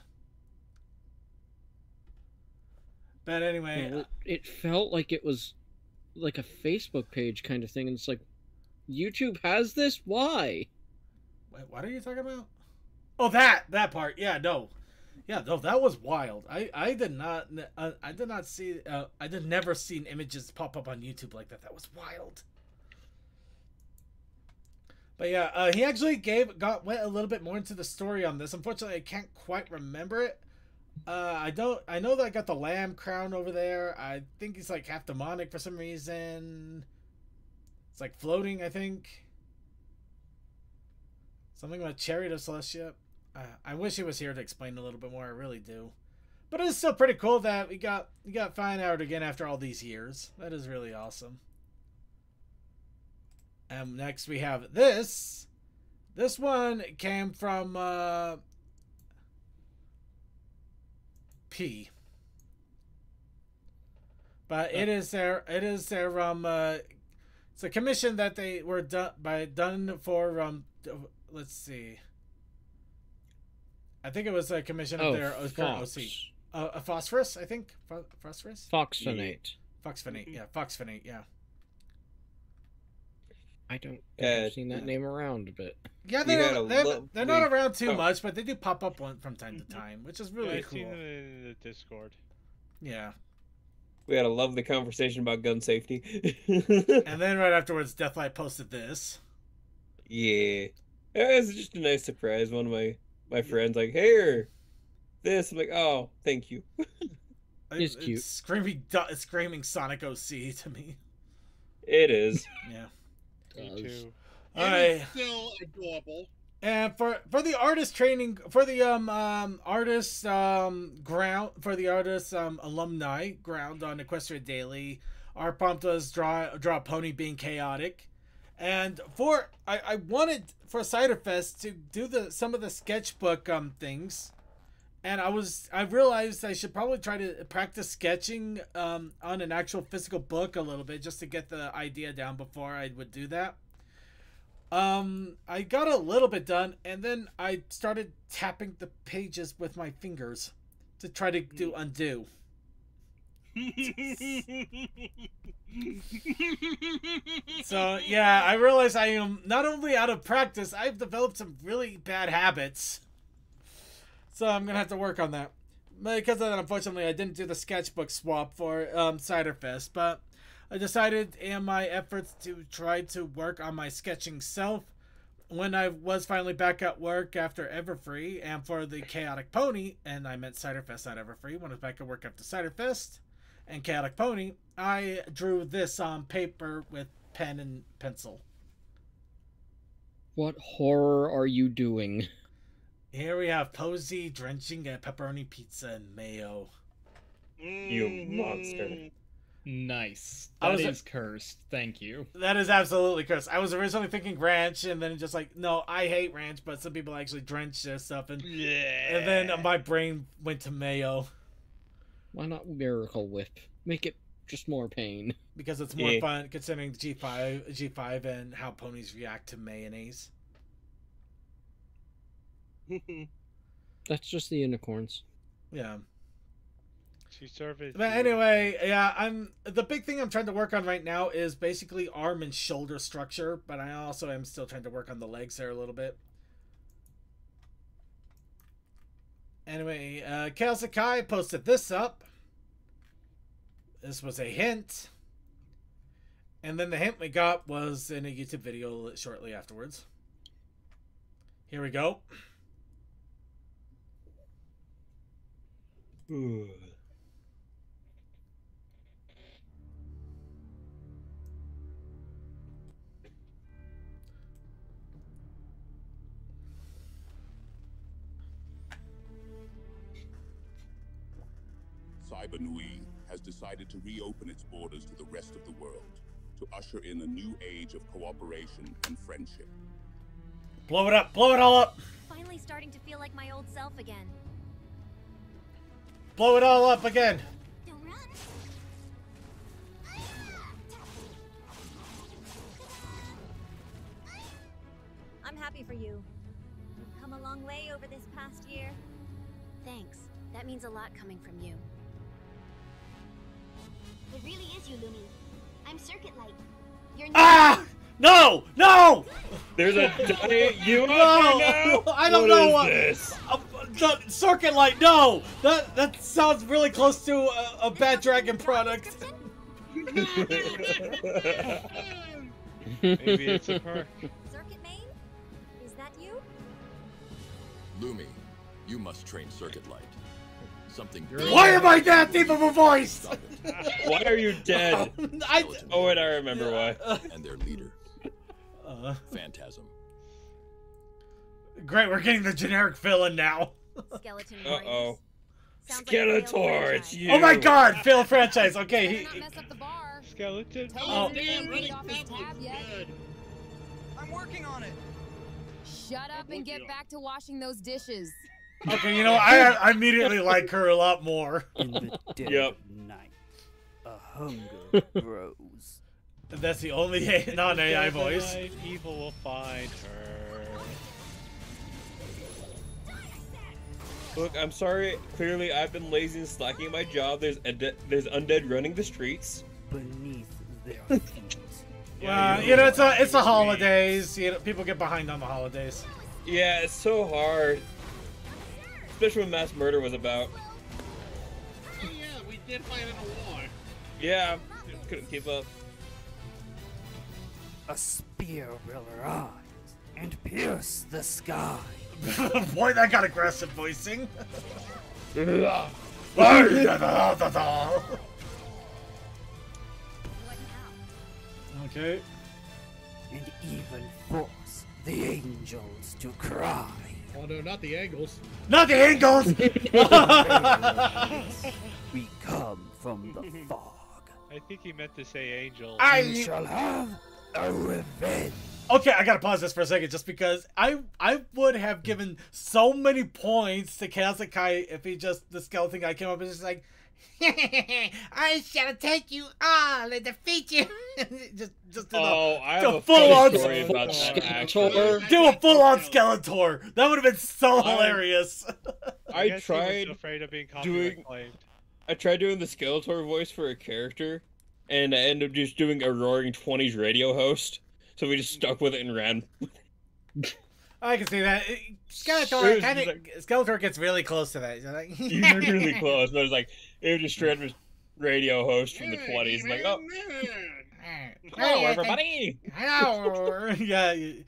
But anyway, Well, it felt like it was like a Facebook page kind of thing, and it's like, YouTube has this? Why? wait, what are you talking about? Oh, that part. Yeah, no. Yeah, no, that was wild. I did not see I did never seen images pop up on YouTube like that. That was wild. But yeah, he actually went a little bit more into the story on this. Unfortunately, I can't quite remember it. I know that I got the lamb crown over there. I think he's like half demonic for some reason. It's like floating, I think. Something about Chariot of Celestia. I wish he was here to explain a little bit more. I really do. But it's still pretty cool that we got Fine-Out again after all these years. That is really awesome. And next we have this. This one came from P. But it is their it's a commission that they were done for let's see. I think it was a commission of their current OC. Phosphorus, I think. Phosphorus? Foxfinate. Foxfinate, yeah. Foxfinate, yeah. I don't think I've seen that name around, but... Yeah, they're not around too much, but they do pop up from time to time, which is really I've cool. seen them in the Discord. Yeah. We had a lovely conversation about gun safety. And then right afterwards, Deathlight posted this. Yeah. It was just a nice surprise. One of my friends like, here, this. I'm like, oh, thank you. It's cute. Screaming Sonic OC to me. It is. Yeah. Me too. It's still adorable. And for the artist training, for the alumni ground on Equestria Daily, our prompt was draw a pony being chaotic. And I wanted for Ciderfest to do some of the sketchbook things, and I realized I should probably try to practice sketching on an actual physical book a little bit just to get the idea down before I would do that. I got a little bit done, and then I started tapping the pages with my fingers to try to do undo. So yeah, I realize I am not only out of practice, I've developed some really bad habits. So I'm gonna have to work on that. Because of that, unfortunately, I didn't do the sketchbook swap for Ciderfest, but I decided in my efforts to try to work on my sketching self when I was finally back at work after Everfree and for the Chaotic Pony, and I meant Ciderfest, not Everfree, when I was back at work after Ciderfest and Chaotic Pony, I drew this on paper with pen and pencil. What horror are you doing? Here we have Posey drenching a pepperoni pizza in mayo. You monster. Nice. That is cursed. Thank you. That is absolutely cursed. I was originally thinking ranch, and then just like, no, I hate ranch, but some people actually drench their stuff, and then my brain went to mayo. Why not Miracle Whip? Make it just more pain. Because it's more fun considering G5 and how ponies react to mayonnaise. That's just the unicorns. Yeah. But anyway, yeah, the big thing I'm trying to work on right now is basically arm and shoulder structure, but I also am still trying to work on the legs there a little bit. Anyway, Kale Sakai posted this up. This was a hint. And then the hint we got was in a YouTube video shortly afterwards. Here we go. Ooh. Cyber has decided to reopen its borders to the rest of the world, to usher in a new age of cooperation and friendship. Blow it up! Blow it all up! Finally starting to feel like my old self again. Blow it all up again! Don't run! I'm happy for you. You've come a long way over this past year. Thanks. That means a lot coming from you. It really is you, Lumi. I'm Circuit Light. You're Ah! No! No! There's a giant you No! out there now? I don't know what. This? The Circuit Light, no! That sounds really close to a Bad Dragon product. Maybe it's a perk. Circuit Main? Is that you? Lumi, you must train Circuit Light. Something. Why am I that deep of a voice? Why are you dead? Oh, and I remember why. And their leader, Phantasm. Great, we're getting the generic villain now. Skeleton Uh-oh. Sounds like a failed Skeletor, franchise. it's you. Oh my god, failed franchise. Okay, Better he. not mess up the bar. Skeleton. Oh, him damn, to running read off his tab tab looks yet. good. I'm working on it. Shut up and get back to washing those dishes. Okay, you know, I immediately like her a lot more. In the dead Yep. of night, a hunger grows. That's the only non-AI voice. Evil will find her. Look, I'm sorry. Clearly, I've been lazy and slacking my job. There's undead running the streets. Beneath their feet. You know, it's the holidays. You know, people get behind on the holidays. Yeah, it's so hard. Especially when mass murder was about. Oh yeah, we did fight in a war. Yeah, couldn't keep up. A spear will rise and pierce the sky. Boy, that got aggressive voicing. Okay. And even force the angels to cry. Oh no, not the angles. Not the angles! We come from the fog. I think he meant to say angel. We shall have a revenge. Okay, I gotta pause this for a second, just because I would have given so many points to Kazakai if he just, the skeleton guy came up and just like, I shall take you all and defeat you. just do I have a full-on story about that. Actually. Do a full-on Skeletor. That would have been so hilarious. I guess he was tried afraid of being doing. claimed. I tried doing the Skeletor voice for a character, and I ended up just doing a roaring 20s radio host. So we just stuck with it and ran. I can see that. Skeletor kind of Skeletor gets really close to that. Like, You're really close, but it was like it was just straight up radio host from the 20s. Like, oh, hello everybody. Hello. Yeah, you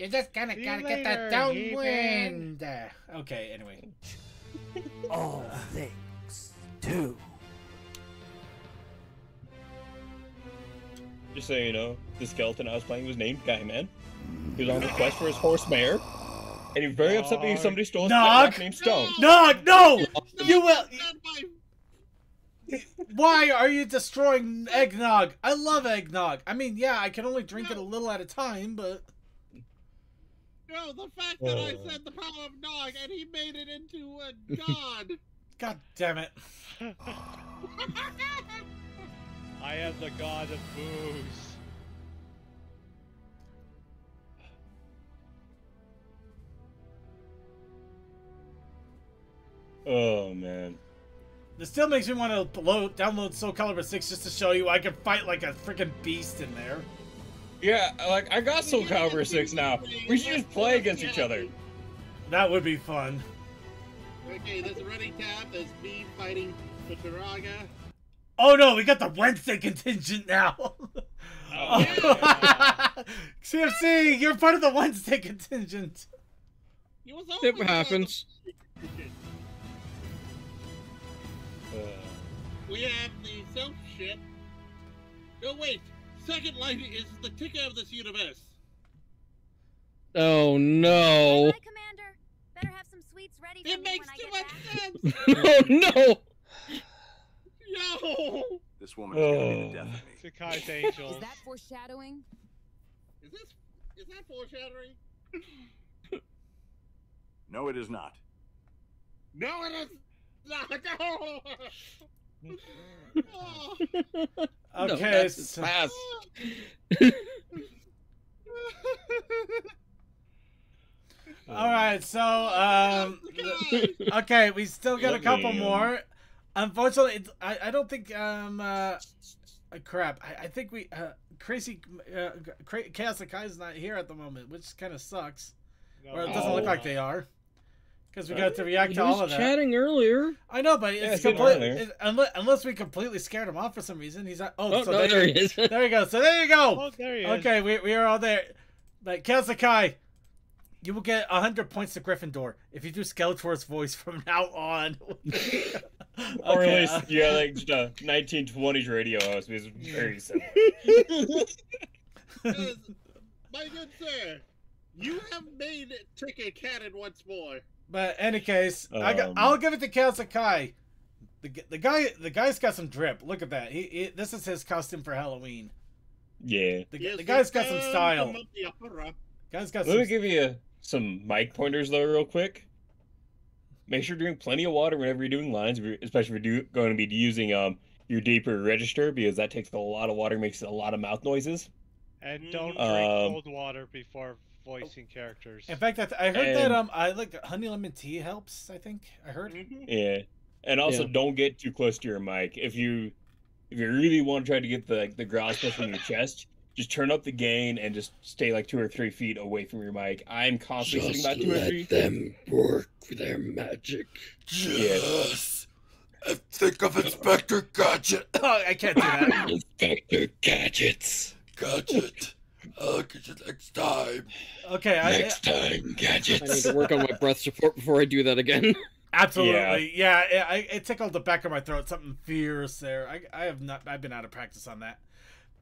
just kind of gotta get that later, downwind. Okay, anyway. All things too. Just so you know, the skeleton I was playing was named Guy Man. He was on the quest for his horse mare, and he was very upset because somebody stole his pet named Stone. Nog, no! You will. Why are you destroying eggnog? I love eggnog. I mean, yeah, I can only drink it a little at a time, but. No, the fact that I said the power of Nog and he made it into a god. God damn it. I am the god of booze. Oh man. This still makes me want to download Soul Calibur 6 just to show you I can fight like a freaking beast in there. Yeah, like I got Soul Calibur 6 now. We should just play against each other. That would be fun. Okay, there's a running tab. There's me fighting Futaraga. Oh no, we got the Wednesday contingent now. Oh, yeah. CFC, you're part of the Wednesday contingent. It happens. We have the self ship. No, wait. Second Life is the ticker of this universe. Oh no. Hi, Commander. Better have some sweets ready for It me makes when too I much get back. sense. Oh no. Yo! This woman is gonna be the death of me. Sakai's angels. Is that foreshadowing? Is that foreshadowing? No, it is not. No, it is not. No. Oh. Okay, No, that's so... fast. right, so okay, we still got a couple more. Unfortunately, I don't think crap. I think we Crazy Chaos Akai is not here at the moment, which kind of sucks. Or it doesn't look like they are. Because we got to react to all of that. He was chatting earlier. I know, but it's complete, unless we completely scared him off for some reason. He's not. Oh, so no, there he is. There you go. So there you go. Oh, there he is. Okay, we are all there. But Kazakai, you will get 100 points to Gryffindor if you do Skeletor's voice from now on. Okay. Or at least you got like 1920s radio host. It's very simple. My good sir, you have made Ticket canon once more. But any case, I'll give it to Kazakai. The guy's got some drip. Look at that. This is his costume for Halloween. Yeah. The guy's got some style. Guy's got. Let me give you some mic pointers though, real quick. Make sure you're doing plenty of water whenever you're doing lines, especially if you're going to be using your deeper register, because that takes a lot of water, makes a lot of mouth noises. And don't drink cold water before voicing characters. In fact, I heard that I like honey lemon tea helps. I think I heard. Yeah, and also don't get too close to your mic. If you really want to try to get the growl stuff in your chest, just turn up the gain and just stay like 2 or 3 feet away from your mic. I'm constantly sitting about 2 or 3. Let them work their magic. Yes. Think of Inspector Gadget. Oh, I can't do that. Inspector Gadgets. Gadget. I'll get you next time. Okay. Next time, Gadgets. I need to work on my breath support before I do that again. Absolutely. Yeah. It tickled the back of my throat. Something fierce there. I've been out of practice on that.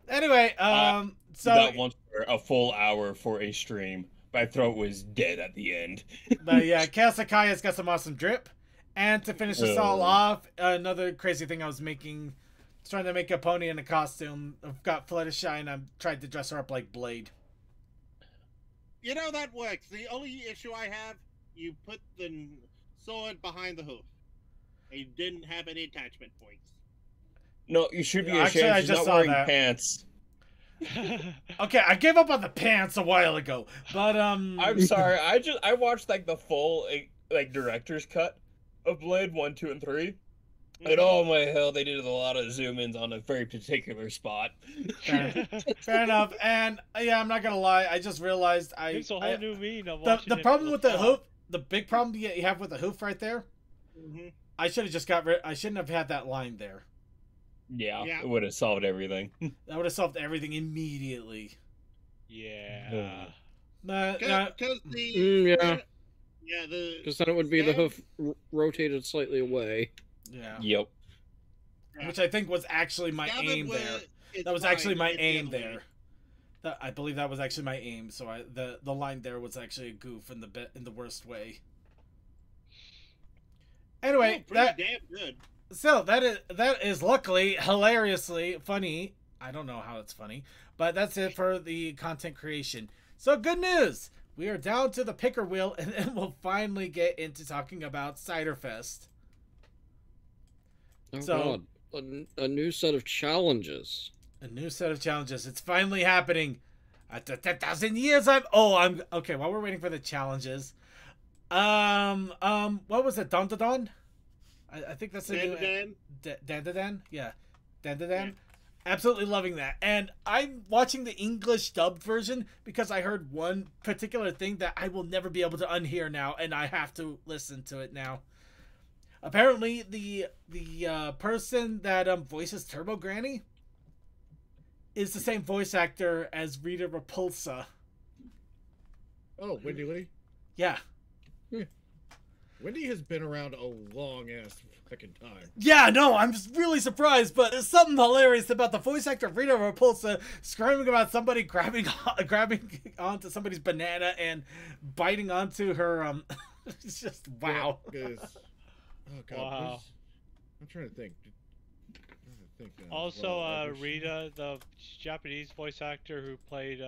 Anyway, so that once for a full hour for a stream. My throat was dead at the end. But yeah, Kasakai has got some awesome drip. And to finish this all off, another crazy thing I was trying to make a pony in a costume. I've got Fluttershy and I'm trying to dress her up like Blade. You know, that works. The only issue I have, you put the sword behind the hoof. And you didn't have any attachment points. No, you should be ashamed. Actually, I She's just not saw wearing that. pants. Okay, I gave up on the pants a while ago, but I'm sorry. I watched like the full director's cut of Blade 1, 2, and 3. And oh my hell, they did a lot of zoom ins on a very particular spot. Fair enough. And yeah, I'm not gonna lie, I just realized it's a whole new meaning of the problem with the hoof, the big problem you have with the hoof right there. I should have just I shouldn't have had that line there. Yeah, it would have solved everything. That would have solved everything immediately. Yeah. Because because then it would be the hoof rotated slightly away. Yeah. Yep. Which I think was actually my aim there. That was actually my aim there. I believe that was actually my aim. So the line there was actually a goof in the worst way. Anyway, pretty damn good. So that is luckily hilariously funny. I don't know how it's funny, but that's it for the content creation. So good news. We are down to the picker wheel, and then we'll finally get into talking about Ciderfest. Oh, so, God. A new set of challenges. A new set of challenges. It's finally happening. After 10,000 years, I'm okay. While we're waiting for the challenges, what was it? Don? I think that's the new Dandadan. Yeah, Dandadan. Yeah. Absolutely loving that. And I'm watching the English dubbed version because I heard one particular thing that I will never be able to unhear now, and I have to listen to it now. Apparently, the person that voices Turbo Granny is the same voice actor as Rita Repulsa. Oh, Wendy Lee? Yeah. Wendy has been around a long ass fucking time. Yeah, no, I'm just really surprised, but there's something hilarious about the voice actor of Rita Repulsa screaming about somebody grabbing onto somebody's banana and biting onto her. It's just wow. Yeah, oh God, wow. I'm trying to think. Also, Rita, the Japanese voice actor who played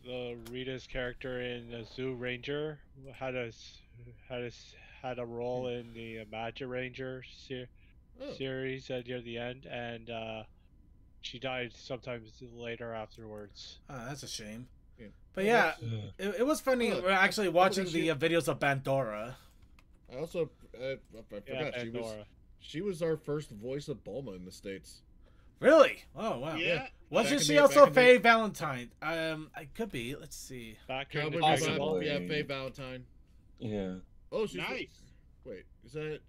the Rita's character in Zoo Ranger, had a role in the Magic Ranger series near the end, and she died sometimes later afterwards. Oh, that's a shame. But yeah, it was funny actually watching the videos of Pandora. I also I forgot she was our first voice of Bulma in the States. Really? Oh wow. Yeah. Wasn't she also Faye Valentine? I could be. Let's see. Cowboy Bebop, yeah, Faye Valentine. Yeah. Oh, she's nice. Wait, is that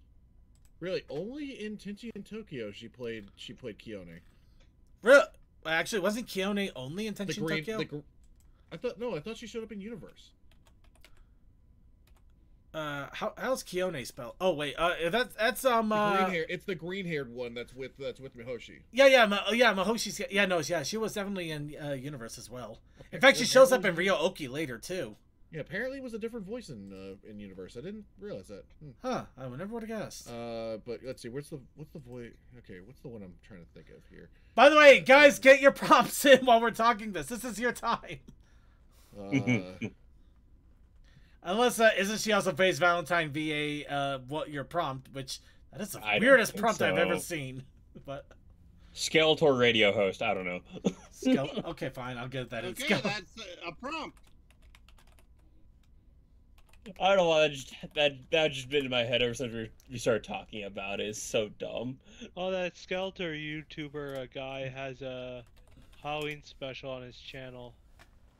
really only in Tenchi in Tokyo? She played Kione. Really? Actually, wasn't Kione only in Tenchi in Tokyo? I thought she showed up in Universe. How's Kione spelled? Oh wait, that's It's the green-haired one that's with Mihoshi. Yeah, Mahoshi's. Yeah, no, yeah, she was definitely in Universe as well. In fact, she shows up in Ryo-Oki later too. Yeah, apparently it was a different voice in Universe. I didn't realize that. Huh? I would never would have guessed. But let's see. What's the voice? Okay, what's the one I'm trying to think of here? By the way, guys, get your prompts in while we're talking this. This is your time. Unless isn't she also Faye's Valentine VA? What your prompt? Which that is the weirdest prompt I've ever seen. But Skeletor radio host. I don't know. Okay, fine. I'll get that. Okay, that's a prompt. I don't know why that just been in my head ever since we started talking about it. It's so dumb. Oh, that Skeletor YouTuber guy has a Halloween special on his channel.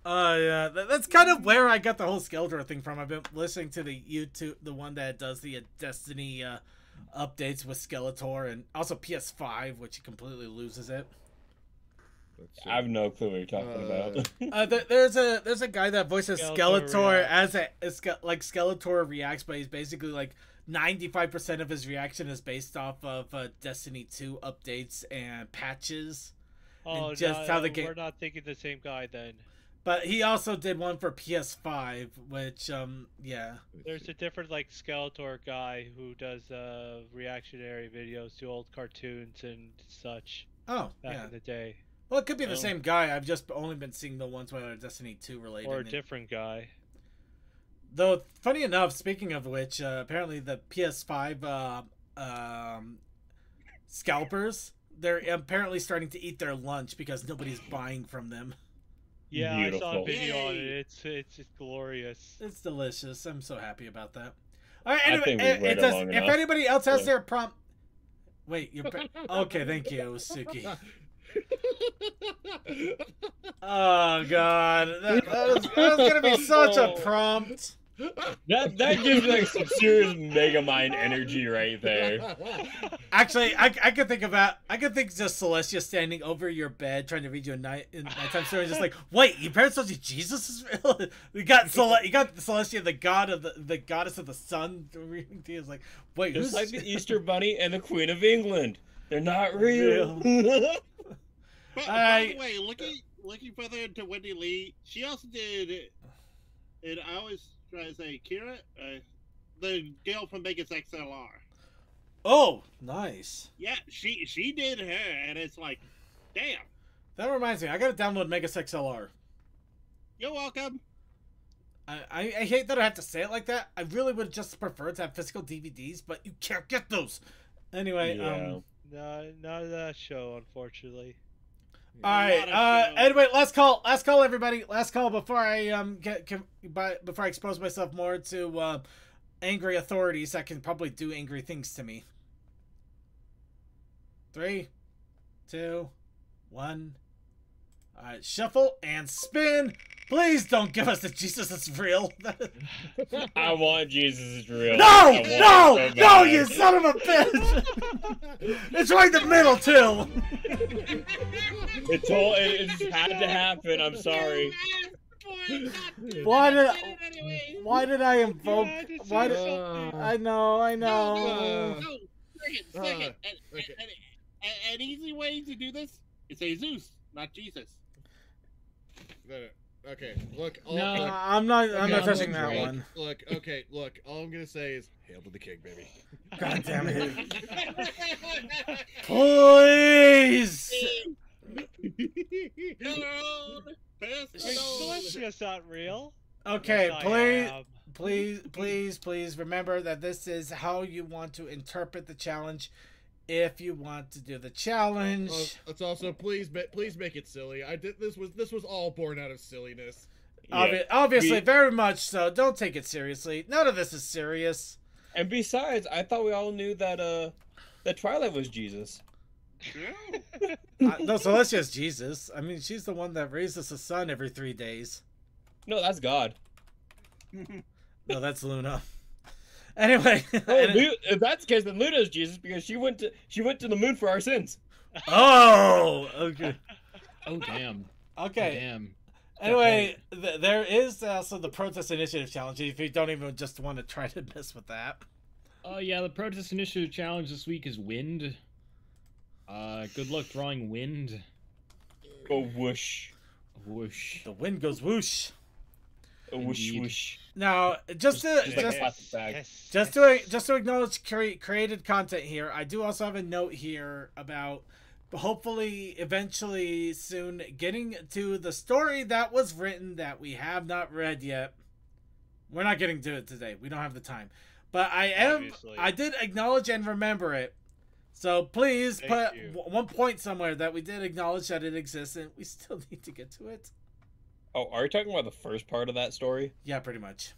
Yeah, that's kind of where I got the whole Skeletor thing from. I've been listening to the one that does the Destiny updates with Skeletor, and also PS5, which completely loses it. I have no clue what you're talking about. There's a guy that voices Skeletor as Skeletor reacts, but he's basically like 95% of his reaction is based off of Destiny 2 updates and patches. Oh, and just how the game. We're not thinking the same guy then. But he also did one for PS5, which yeah. There's a different Skeletor guy who does reactionary videos to old cartoons and such. Oh, back in the day. Well, it could be the same guy. I've just only been seeing the ones where are Destiny 2 related. Or a different guy. Though, funny enough, speaking of which, apparently the PS5 scalpers, they're apparently starting to eat their lunch because nobody's buying from them. Yeah, beautiful. I saw a video on it. It's glorious. It's delicious. I'm so happy about that. All right, anyway, if anybody else has their prompt... Wait, you're... Okay, thank you, Suki. Oh god, that was gonna be such a prompt. That gives like some serious Megamind energy right there. Actually, I could think just Celestia standing over your bed trying to read you a nighttime story, just like, wait, your parents told you Jesus is real? You got Celestia, the goddess of the sun, reading to you. It's like, wait, just like the Easter Bunny and the Queen of England, they're not real. But, by the way, looking further into Wendy Lee, she also did, and I always try to say Kira, the girl from Vegas XLR. Oh, nice. Yeah, she did her, and it's like, damn. That reminds me, I gotta download Megas XLR. You're welcome. I hate that I have to say it like that. I really would just prefer to have physical DVDs, but you can't get those. Anyway, no, not that show, unfortunately. All right. Anyway, last call, everybody. Last call before I before I expose myself more to angry authorities that can probably do angry things to me. 3, 2, 1. All right, shuffle and spin. Please don't give us the Jesus is real. I want Jesus is real. No, you son of a bitch! It's right in the middle too. It just had to happen. I'm sorry. Why did I invoke? I know. An easy way to do this is say Zeus, not Jesus. Okay, look. I'm not touching that one. Look. All I'm gonna say is, "Hail to the king, baby." God damn it! Please. Celestia's not real. Okay, please remember that this is how you want to interpret the challenge. If you want to do the challenge, let's also please make it silly. This was all born out of silliness. Obviously, very much so. Don't take it seriously. None of this is serious. And besides, I thought we all knew that that Twilight was Jesus. No, Celestia's Jesus. I mean, she's the one that raises the sun every 3 days. No, that's God. No, that's Luna. Anyway, if that's the case, then Luna's Jesus because she went to the moon for our sins. Oh, okay. Oh damn. Okay. Oh, damn. Anyway, there is also the Protest Initiative Challenge. If you don't even just want to try to mess with that. Oh yeah, the Protest Initiative Challenge this week is wind. Good luck drawing wind. Go whoosh. Whoosh. The wind goes whoosh. A whoosh whoosh. Now, just to acknowledge created content here, I do also have a note here about hopefully eventually soon getting to the story that was written that we have not read yet. We're not getting to it today. We don't have the time. But I did acknowledge and remember it. So please put 1 point somewhere that we did acknowledge that it exists, and we still need to get to it. Oh, are you talking about the first part of that story? Yeah, pretty much.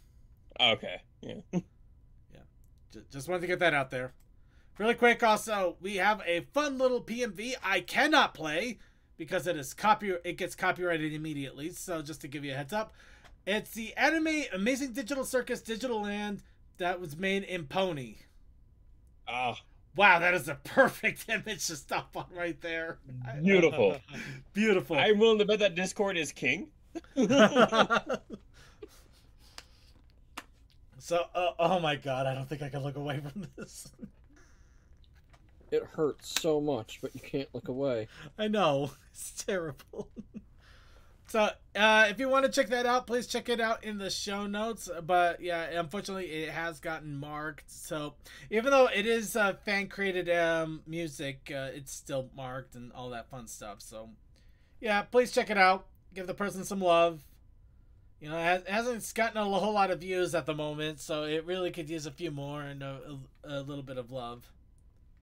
Okay. Yeah. Yeah. Just wanted to get that out there. Really quick, also, we have a fun little PMV I cannot play because it gets copyrighted immediately. So just to give you a heads up, it's the anime Amazing Digital Circus Digital Land that was made in Pony. Ah. Wow, that is a perfect image to stop on right there. Beautiful. Beautiful. I'm willing to bet that Discord is king. So, oh my god, I don't think I can look away from this. It hurts so much, but you can't look away. I know. It's terrible. So, if you want to check that out, please check it out in the show notes. But, yeah, unfortunately, it has gotten marked. So, even though it is fan-created music, it's still marked and all that fun stuff. So, yeah, please check it out. Give the person some love. You know, it hasn't gotten a whole lot of views at the moment, so it really could use a few more and a little bit of love.